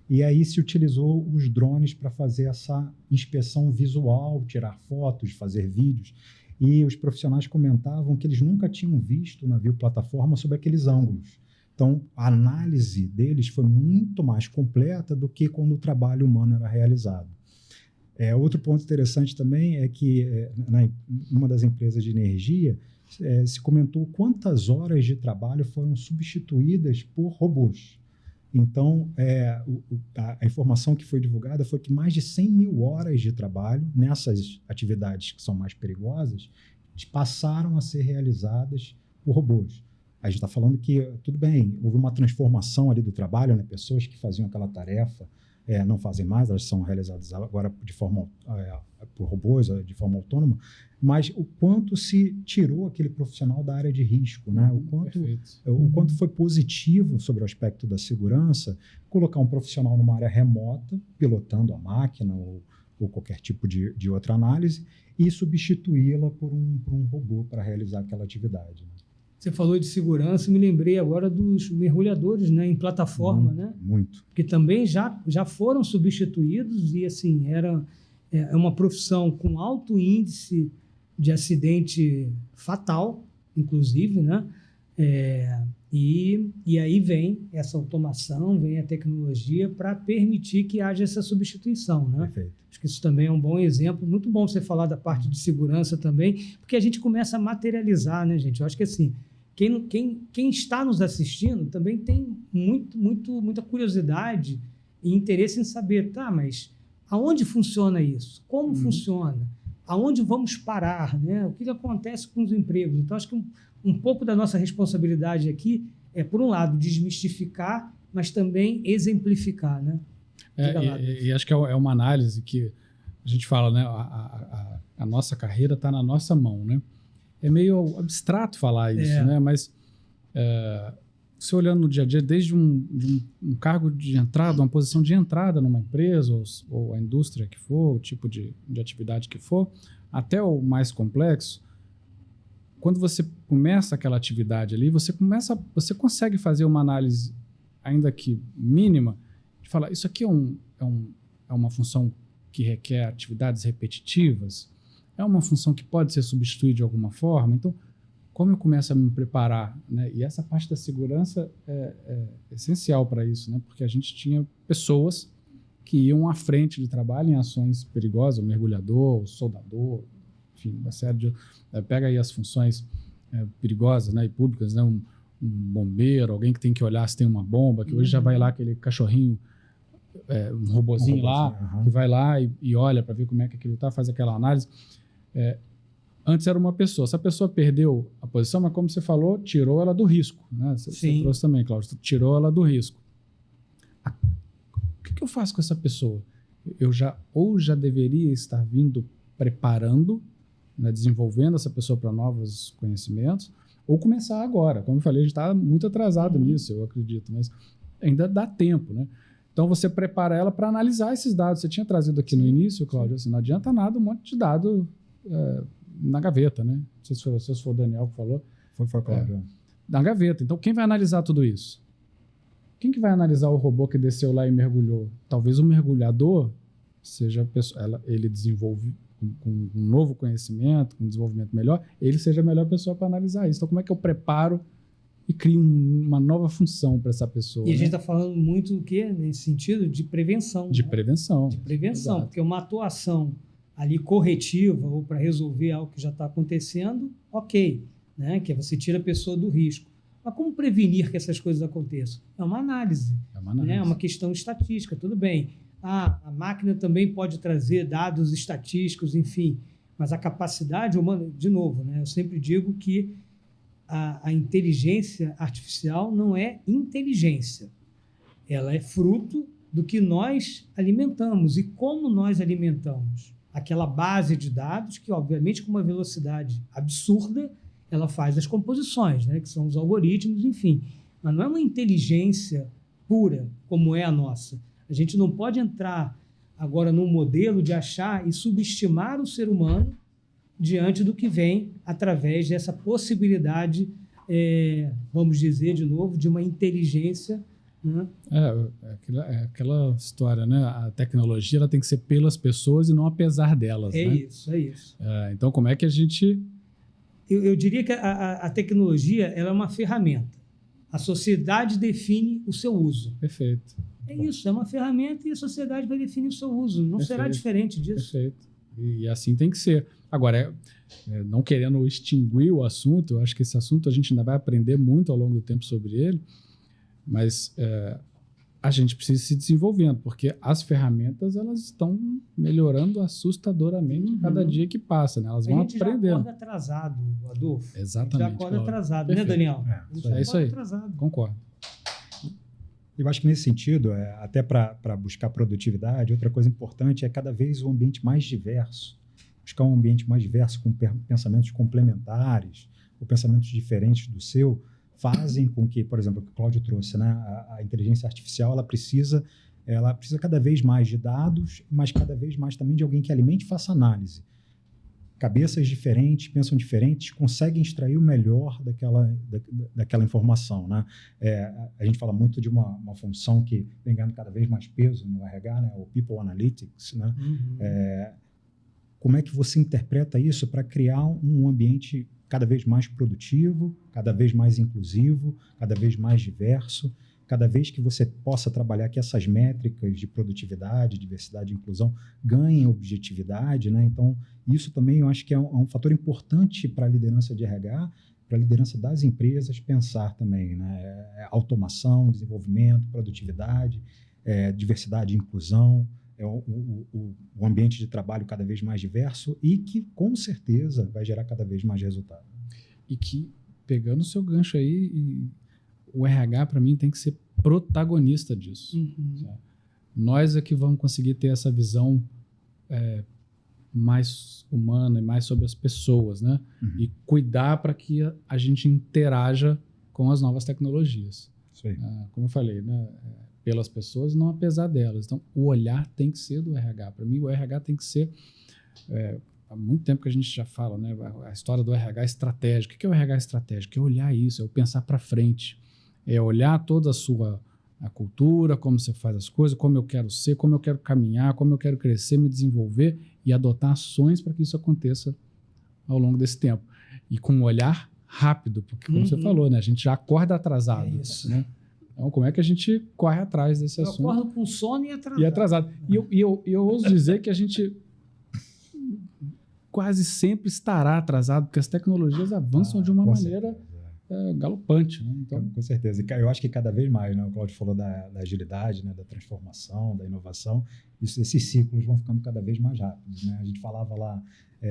E aí se utilizou os drones para fazer essa inspeção visual, tirar fotos, fazer vídeos. E os profissionais comentavam que eles nunca tinham visto navio plataforma sob aqueles ângulos. Então, a análise deles foi muito mais completa do que quando o trabalho humano era realizado. Outro ponto interessante também é que, numa das empresas de energia, se comentou quantas horas de trabalho foram substituídas por robôs. Então, a informação que foi divulgada foi que mais de 100 mil horas de trabalho nessas atividades que são mais perigosas passaram a ser realizadas por robôs. A gente está falando que, tudo bem, houve uma transformação ali do trabalho, né? Pessoas que faziam aquela tarefa não fazem mais, elas são realizadas agora por robôs, de forma autônoma, mas o quanto se tirou aquele profissional da área de risco, né? O quanto foi positivo sobre o aspecto da segurança colocar um profissional numa área remota, pilotando a máquina ou qualquer tipo de outra análise, e substituí-la por um robô para realizar aquela atividade, né? Você falou de segurança, me lembrei agora dos mergulhadores, né, em plataforma, né? Muito. Que também já foram substituídos e, assim, é uma profissão com alto índice de acidente fatal, inclusive, né? E aí vem essa automação, vem a tecnologia para permitir que haja essa substituição, né? Perfeito. Acho que isso também é um bom exemplo. Muito bom você falar da parte de segurança também, porque a gente começa a materializar, né, gente? Eu acho que, assim, quem está nos assistindo também tem muita curiosidade e interesse em saber, tá, mas aonde funciona isso? Como funciona? Aonde vamos parar, né? O que acontece com os empregos? Então, acho que um pouco da nossa responsabilidade aqui é, por um lado, desmistificar, mas também exemplificar, né? E acho que é uma análise que a gente fala, né? A nossa carreira está na nossa mão, né? É meio abstrato falar isso, né? Mas você olhando no dia a dia, desde um cargo de entrada, uma posição de entrada numa empresa, ou a indústria que for, o tipo de atividade que for, até o mais complexo, quando você começa aquela atividade ali, você consegue fazer uma análise, ainda que mínima, de falar, isso aqui é uma função que requer atividades repetitivas, é uma função que pode ser substituída de alguma forma. Então, como eu começo a me preparar, né? E essa parte da segurança é essencial para isso, né? Porque a gente tinha pessoas que iam à frente de trabalho em ações perigosas, o mergulhador, o soldador, enfim, uma série de... pega aí as funções perigosas, né, e públicas, né? Um bombeiro, alguém que tem que olhar se tem uma bomba, que hoje já vai lá aquele cachorrinho, um robozinho lá, que vai lá e olha para ver como é que aquilo está, faz aquela análise. Antes era uma pessoa. Essa pessoa perdeu a posição, mas como você falou, tirou ela do risco, né? Você trouxe também, Cláudio, tirou ela do risco. O que eu faço com essa pessoa? Eu já deveria estar vindo preparando, né, desenvolvendo essa pessoa para novos conhecimentos, ou começar agora. Como eu falei, a gente está muito atrasado nisso, eu acredito, mas ainda dá tempo, né? Então, você prepara ela para analisar esses dados. Você tinha trazido aqui no início, Cláudio, assim, não adianta nada um monte de dado na gaveta, né? Não sei se foi o Daniel que falou. Foi Cláudio. Na gaveta. Então, quem vai analisar tudo isso? Quem que vai analisar o robô que desceu lá e mergulhou? Talvez o mergulhador seja a pessoa, ele desenvolve com um novo conhecimento, com um desenvolvimento melhor, ele seja a melhor pessoa para analisar isso. Então, como é que eu preparo e crio uma nova função para essa pessoa? E a gente está falando muito do quê? Nesse sentido de prevenção. De né? prevenção. De prevenção, Exato. porque uma atuação ali corretiva ou para resolver algo que já está acontecendo, ok, né? Que você tira a pessoa do risco. Mas como prevenir que essas coisas aconteçam? É uma análise. Né? É uma questão estatística, tudo bem. A máquina também pode trazer dados estatísticos, enfim, mas a capacidade humana, de novo, né? Eu sempre digo que a inteligência artificial não é inteligência. Ela é fruto do que nós alimentamos e como nós alimentamos. Aquela base de dados que, obviamente, com uma velocidade absurda, ela faz as composições, né? Que são os algoritmos, enfim. Mas não é uma inteligência pura como é a nossa. A gente não pode entrar agora num modelo de achar e subestimar o ser humano diante do que vem através dessa possibilidade, vamos dizer de novo, de uma inteligência. Né? É aquela história, né? A tecnologia ela tem que ser pelas pessoas e não apesar delas. É né? isso, é isso. Então, como é que a gente... Eu diria que a tecnologia ela é uma ferramenta. A sociedade define o seu uso. Perfeito. Isso, é uma ferramenta e a sociedade vai definir o seu uso. Não será diferente disso. Perfeito. E assim tem que ser. Agora, não querendo extinguir o assunto, eu acho que esse assunto a gente ainda vai aprender muito ao longo do tempo sobre ele, mas a gente precisa se desenvolvendo, porque as ferramentas elas estão melhorando assustadoramente cada dia que passa, né? Elas vão aprendendo. A gente já acorda atrasado, Adolfo. Exatamente. A gente já acorda atrasado, Perfeito. né, Daniel? É isso aí. Atrasado. Concordo. Eu acho que nesse sentido, até para buscar produtividade, outra coisa importante é cada vez um ambiente mais diverso. Buscar um ambiente mais diverso com pensamentos complementares ou pensamentos diferentes do seu fazem com que, por exemplo, o que o Cláudio trouxe, né, a inteligência artificial ela precisa cada vez mais de dados, mas cada vez mais também de alguém que alimente e faça análise. cabeças diferentes, pensam diferentes, conseguem extrair o melhor daquela informação, né? A gente fala muito de uma função que vem ganhando cada vez mais peso no RH, né? O People Analytics, né? Como é que você interpreta isso para criar um ambiente cada vez mais produtivo, cada vez mais inclusivo, cada vez mais diverso, cada vez que você possa trabalhar que essas métricas de produtividade, diversidade e inclusão ganhem objetividade, né? Então, isso também eu acho que é um fator importante para a liderança de RH, para a liderança das empresas pensar também, né? Automação, desenvolvimento, produtividade, diversidade e inclusão, o ambiente de trabalho cada vez mais diverso e que, com certeza, vai gerar cada vez mais resultado. E que, pegando o seu gancho aí, o RH, para mim, tem que ser protagonista disso. Nós é que vamos conseguir ter essa visão mais humana e mais sobre as pessoas, né? E cuidar para que a gente interaja com as novas tecnologias. Isso aí. Como eu falei, né? Pelas pessoas, não apesar delas. Então, o olhar tem que ser do RH. Para mim, o RH tem que ser... há muito tempo que a gente já fala, né? A história do RH estratégico. O que é o RH estratégico? É olhar isso, é o pensar para frente. É olhar toda a cultura, como você faz as coisas, como eu quero ser, como eu quero caminhar, como eu quero crescer, me desenvolver e adotar ações para que isso aconteça ao longo desse tempo. E com um olhar rápido, porque, como você falou, né? A gente já acorda atrasado. É isso. Né? Então, como é que a gente corre atrás desse assunto? Eu acordo com sono e atrasado. E atrasado. E eu ouso dizer que a gente quase sempre estará atrasado, porque as tecnologias avançam de uma maneira galopante. Né? Então, com certeza. E eu acho que cada vez mais, né? O Cláudio falou da agilidade, né? Da transformação, da inovação. Esses ciclos vão ficando cada vez mais rápidos. Né? A gente falava lá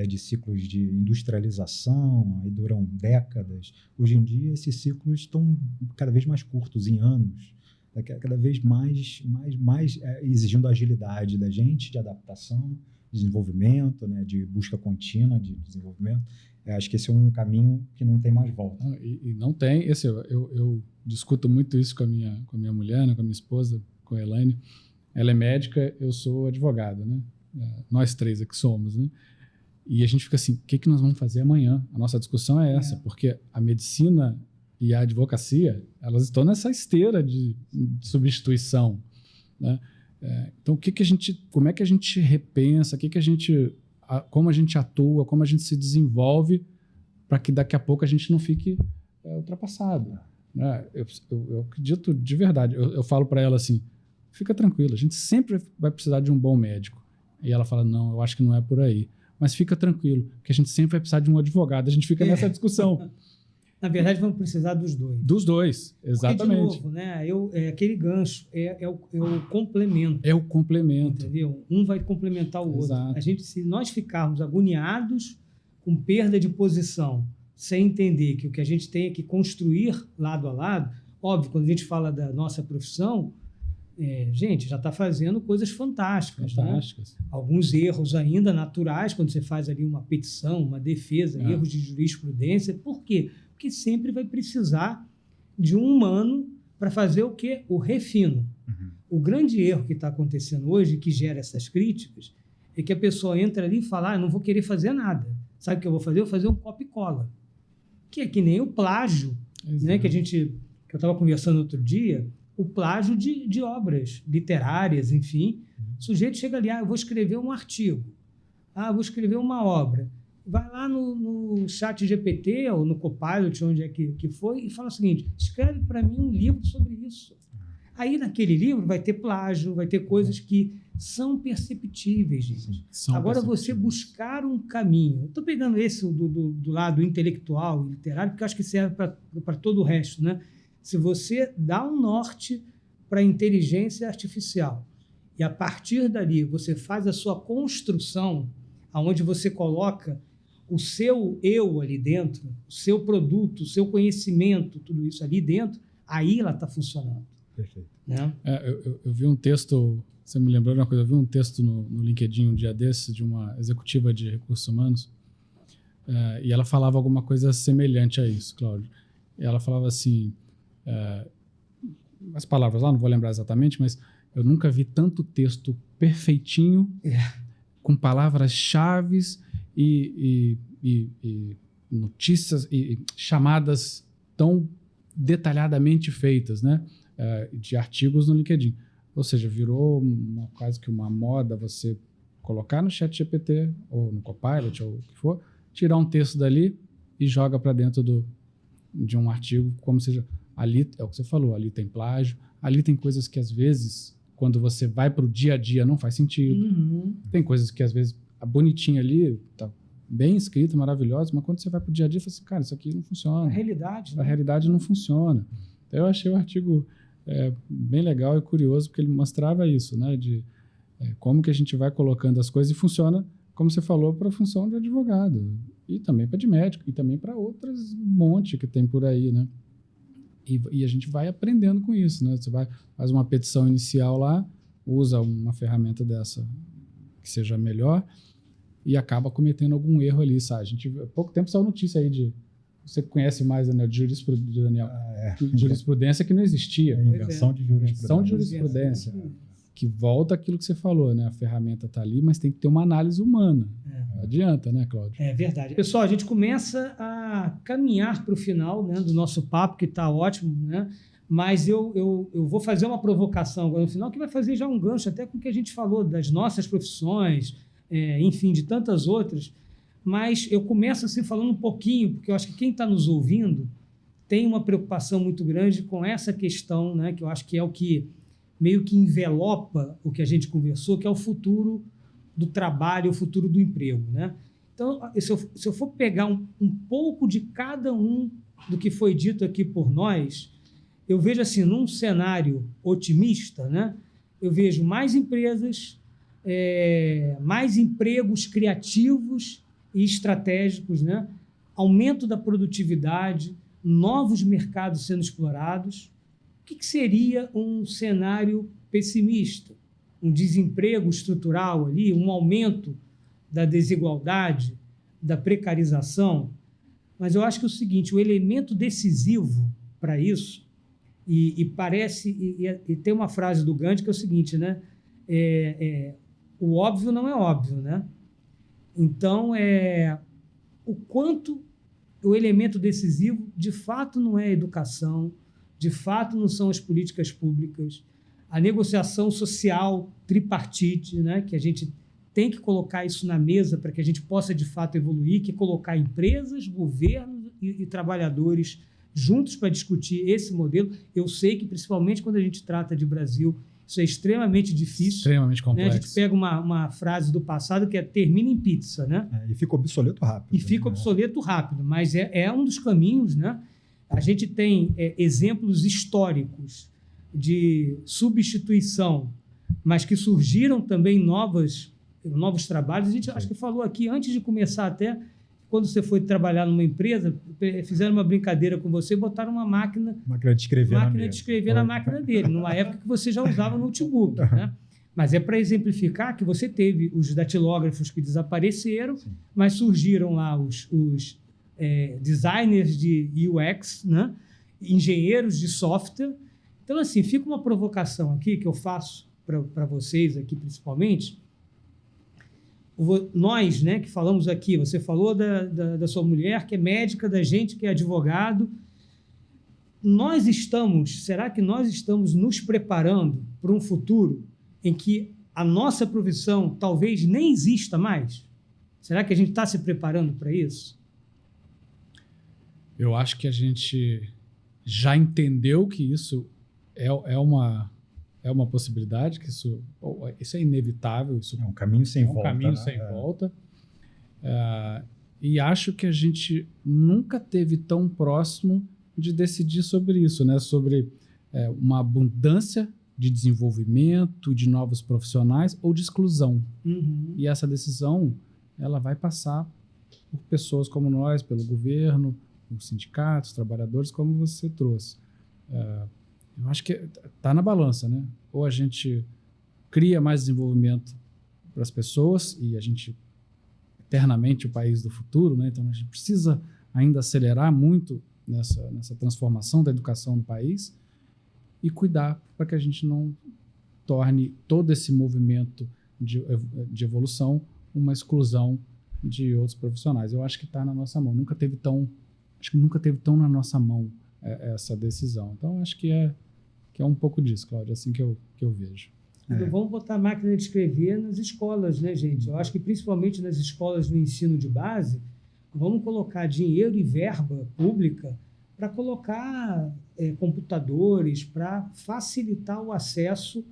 de ciclos de industrialização, aí duram décadas. Hoje em dia, esses ciclos estão cada vez mais curtos, em anos. Cada vez mais exigindo agilidade da gente, de adaptação, desenvolvimento, né? De busca contínua de desenvolvimento. Acho que esse é um caminho que não tem mais volta. E não tem. Eu discuto muito isso com a minha mulher, né? Com a minha esposa, com a Elaine. Ela é médica, eu sou advogado, né? Nós três aqui somos, né? E a gente fica assim, o que nós vamos fazer amanhã? A nossa discussão é essa, porque a medicina e a advocacia, elas estão nessa esteira de substituição, né? Então, como é que a gente repensa, como a gente atua, como a gente se desenvolve para que daqui a pouco a gente não fique ultrapassado, né? Eu acredito de verdade. Eu falo para ela assim, fica tranquila, a gente sempre vai precisar de um bom médico. E ela fala, não, eu acho que não é por aí. Mas fica tranquilo, que a gente sempre vai precisar de um advogado. A gente fica nessa discussão. Na verdade, vamos precisar dos dois. Dos dois, exatamente. Porque, de novo, né, aquele gancho é o complemento. É o complemento. Entendeu? Um vai complementar o Exato. outro. Se nós ficarmos agoniados com perda de posição, sem entender que o que a gente tem é que construir lado a lado, óbvio, quando a gente fala da nossa profissão, gente, já está fazendo coisas fantásticas. Né? Alguns erros ainda naturais, quando você faz ali uma petição, uma defesa, erros de jurisprudência. Por quê? Porque sempre vai precisar de um humano para fazer o quê? O refino. O grande erro que está acontecendo hoje, que gera essas críticas, é que a pessoa entra ali e fala, não vou querer fazer nada. Sabe o que eu vou fazer? Eu vou fazer um copia e cola. Que é que nem o plágio, né? Que eu estava conversando outro dia, o plágio de obras literárias, enfim. O sujeito chega ali, eu vou escrever um artigo, vou escrever uma obra. Vai lá no chat GPT ou no Copilot, onde é que foi, e fala o seguinte, escreve para mim um livro sobre isso. Aí, naquele livro, vai ter plágio, vai ter coisas que são perceptíveis, gente. Agora, você buscar um caminho. Estou pegando esse do lado intelectual e literário, porque eu acho que serve para todo o resto, né? Se você dá um norte para a inteligência artificial e, a partir dali, você faz a sua construção, onde você coloca o seu eu ali dentro, o seu produto, o seu conhecimento, tudo isso ali dentro, aí ela está funcionando. Perfeito. Né? Eu vi um texto, você me lembrou de uma coisa, eu vi um texto no LinkedIn um dia desses, de uma executiva de recursos humanos, e ela falava alguma coisa semelhante a isso, Cláudio. E ela falava assim, as palavras lá, não vou lembrar exatamente, mas eu nunca vi tanto texto perfeitinho, com palavras-chave e notícias e chamadas tão detalhadamente feitas, né? De artigos no LinkedIn. Ou seja, virou quase que uma moda você colocar no ChatGPT ou no Copilot ou o que for, tirar um texto dali e joga para dentro de um artigo, como seja. Ali, é o que você falou, ali tem plágio, ali tem coisas que às vezes, quando você vai para o dia a dia, não faz sentido. Uhum. Tem coisas que às vezes, a bonitinha ali, tá bem escrita, maravilhosa, mas quando você vai para o dia a dia, você fala assim, cara, isso aqui não funciona. A realidade, né? A realidade não funciona. Então, eu achei o artigo bem legal e curioso, porque ele mostrava isso, né? De como que a gente vai colocando as coisas e funciona, como você falou, para a função de advogado. E também para de médico, e também para outras monte que tem por aí, né? E a gente vai aprendendo com isso, né? Você faz uma petição inicial lá, usa uma ferramenta dessa que seja melhor e acaba cometendo algum erro ali, sabe? Há pouco tempo saiu notícia aí de... Você conhece mais, Daniel, de jurisprudência que não existia. Invenção de jurisprudência. Invenção de jurisprudência. Que volta àquilo que você falou, né? A ferramenta está ali, mas tem que ter uma análise humana. Não adianta, né, Cláudio? É verdade. Pessoal, a gente começa a caminhar para o final, né, do nosso papo, que está ótimo, né? Mas eu vou fazer uma provocação agora no final, que vai fazer já um gancho até com o que a gente falou das nossas profissões, enfim, de tantas outras. Mas eu começo assim falando um pouquinho, porque eu acho que quem está nos ouvindo tem uma preocupação muito grande com essa questão, né, que eu acho que é o que meio que envelopa o que a gente conversou, que é o futuro do trabalho, o futuro do emprego, né? Então, se eu for pegar um pouco de cada um do que foi dito aqui por nós, eu vejo assim, num cenário otimista, né, eu vejo mais empresas, mais empregos criativos e estratégicos, né, aumento da produtividade, novos mercados sendo explorados. O que seria um cenário pessimista? Um desemprego estrutural ali, um aumento da desigualdade, da precarização. Mas eu acho que é o seguinte, o elemento decisivo para isso, e tem uma frase do Gandhi que é o seguinte, né? O óbvio não é óbvio, né? Então, o quanto o elemento decisivo de fato não é a educação, de fato não são as políticas públicas, a negociação social tripartite, né, que a gente tem que colocar isso na mesa para que a gente possa, de fato, evoluir, que é colocar empresas, governos e trabalhadores juntos para discutir esse modelo. Eu sei que, principalmente quando a gente trata de Brasil, isso é extremamente difícil. Extremamente complexo. Né? A gente pega uma frase do passado que é termina em pizza, né? E fica obsoleto rápido. E fica obsoleto rápido, mas é um dos caminhos, né? A gente tem exemplos históricos de substituição, mas que surgiram também novos trabalhos. A gente acho que falou aqui, antes de começar até, quando você foi trabalhar numa empresa, fizeram uma brincadeira com você, botaram uma máquina de escrever na máquina dele, numa época que você já usava notebook, né? Mas é para exemplificar que você teve os datilógrafos que desapareceram, sim, mas surgiram lá os designers de UX, né? Engenheiros de software. Então, assim, fica uma provocação aqui que eu faço para vocês aqui, principalmente. Nós, né, que falamos aqui, você falou da sua mulher, que é médica, da gente que é advogado. Será que nós estamos nos preparando para um futuro em que a nossa profissão talvez nem exista mais? Será que a gente está se preparando para isso? Eu acho que a gente já entendeu que isso é uma possibilidade, que isso é inevitável. Isso é um caminho sem volta. Caminho sem volta. E acho que a gente nunca esteve tão próximo de decidir sobre isso, né? Sobre uma abundância de desenvolvimento, de novos profissionais ou de exclusão. Uhum. E essa decisão ela vai passar por pessoas como nós, pelo governo, os sindicatos, os trabalhadores, como você trouxe. Eu acho que está na balança, né? Ou a gente cria mais desenvolvimento para as pessoas e a gente, eternamente, o país do futuro, né? Então a gente precisa ainda acelerar muito nessa transformação da educação no país e cuidar para que a gente não torne todo esse movimento de evolução uma exclusão de outros profissionais. Eu acho que está na nossa mão. Nunca teve tão na nossa mão essa decisão. Então, acho que é um pouco disso, Cláudio, assim que eu vejo. Então, vamos botar a máquina de escrever nas escolas, né, gente? Eu acho que principalmente nas escolas do ensino de base, vamos colocar dinheiro e verba pública para colocar computadores, para facilitar o acesso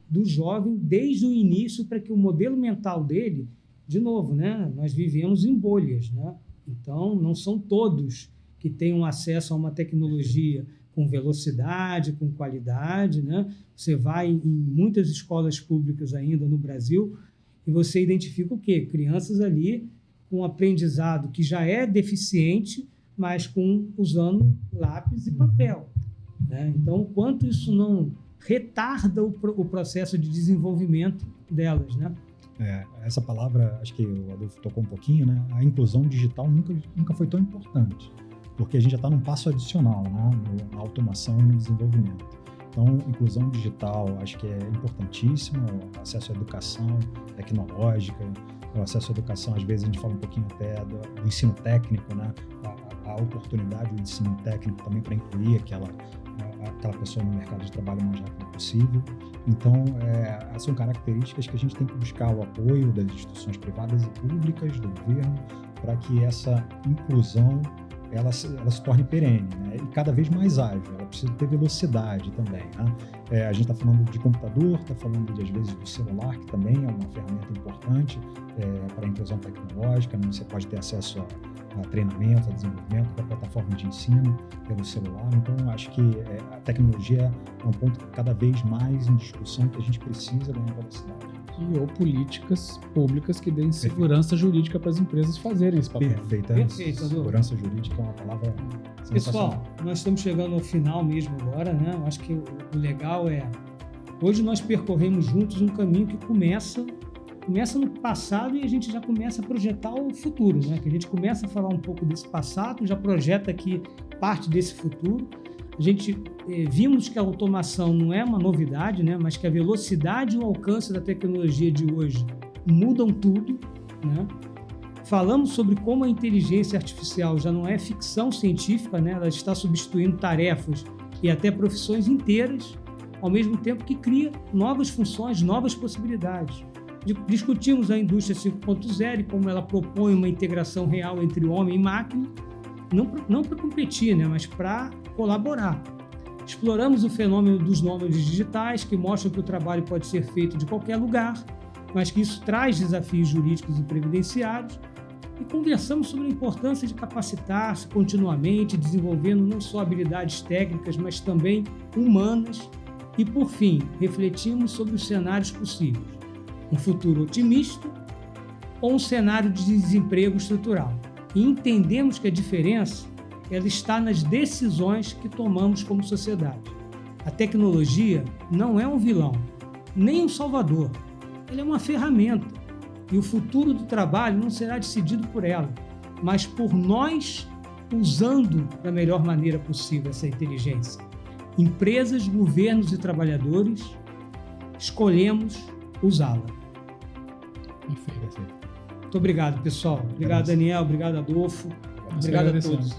do jovem desde o início, para que o modelo mental dele, de novo, né, nós vivemos em bolhas, né? Então, não são todos que tenham acesso a uma tecnologia com velocidade, com qualidade, né? Você vai em muitas escolas públicas ainda no Brasil e você identifica o quê? Crianças ali com aprendizado que já é deficiente, mas usando lápis e papel, né? Então, o quanto isso não retarda o processo de desenvolvimento delas, né? Essa palavra, acho que o Adolfo tocou um pouquinho, né? A inclusão digital nunca foi tão importante, porque a gente já está num passo adicional, né? Na automação e no desenvolvimento. Então, inclusão digital, acho que é importantíssimo, o acesso à educação tecnológica, o acesso à educação, às vezes a gente fala um pouquinho até do ensino técnico, né? A oportunidade do ensino técnico também para incluir aquela pessoa no mercado de trabalho o mais rápido possível. Então, essas são características que a gente tem que buscar o apoio das instituições privadas e públicas, do governo, para que essa inclusão ela se torne perene, né? E cada vez mais ágil. Ela precisa ter velocidade também, né? A gente está falando de computador, está falando às vezes do celular, que também é uma ferramenta importante para a inclusão tecnológica, né? Você pode ter acesso a treinamento, a desenvolvimento, para plataforma de ensino pelo celular. Então, acho que a tecnologia é um ponto cada vez mais em discussão que a gente precisa ganhar velocidade. Ou políticas públicas que deem segurança jurídica para as empresas fazerem esse papel. Perfeito. Segurança jurídica é uma palavra sensacional. Pessoal, nós estamos chegando ao final mesmo agora, né? Eu acho que o legal hoje nós percorremos juntos um caminho que começa no passado e a gente já começa a projetar o futuro, né? Que a gente começa a falar um pouco desse passado, já projeta aqui parte desse futuro. A gente vimos que a automação não é uma novidade, né? Mas que a velocidade e o alcance da tecnologia de hoje mudam tudo, né? Falamos sobre como a inteligência artificial já não é ficção científica, né? Ela está substituindo tarefas e até profissões inteiras, ao mesmo tempo que cria novas funções, novas possibilidades. Discutimos a indústria 5.0 e como ela propõe uma integração real entre homem e máquina, não para competir, né, mas para colaborar. Exploramos o fenômeno dos nômades digitais, que mostram que o trabalho pode ser feito de qualquer lugar, mas que isso traz desafios jurídicos e previdenciários. E conversamos sobre a importância de capacitar-se continuamente, desenvolvendo não só habilidades técnicas, mas também humanas. E, por fim, refletimos sobre os cenários possíveis. Um futuro otimista ou um cenário de desemprego estrutural. E entendemos que a diferença ela está nas decisões que tomamos como sociedade. A tecnologia não é um vilão, nem um salvador. Ela é uma ferramenta. E o futuro do trabalho não será decidido por ela, mas por nós usando da melhor maneira possível essa inteligência. Empresas, governos e trabalhadores escolhemos usá-la. Perfeito. Muito obrigado, pessoal. Obrigado, Daniel. Obrigado, Adolfo. Obrigado a todos.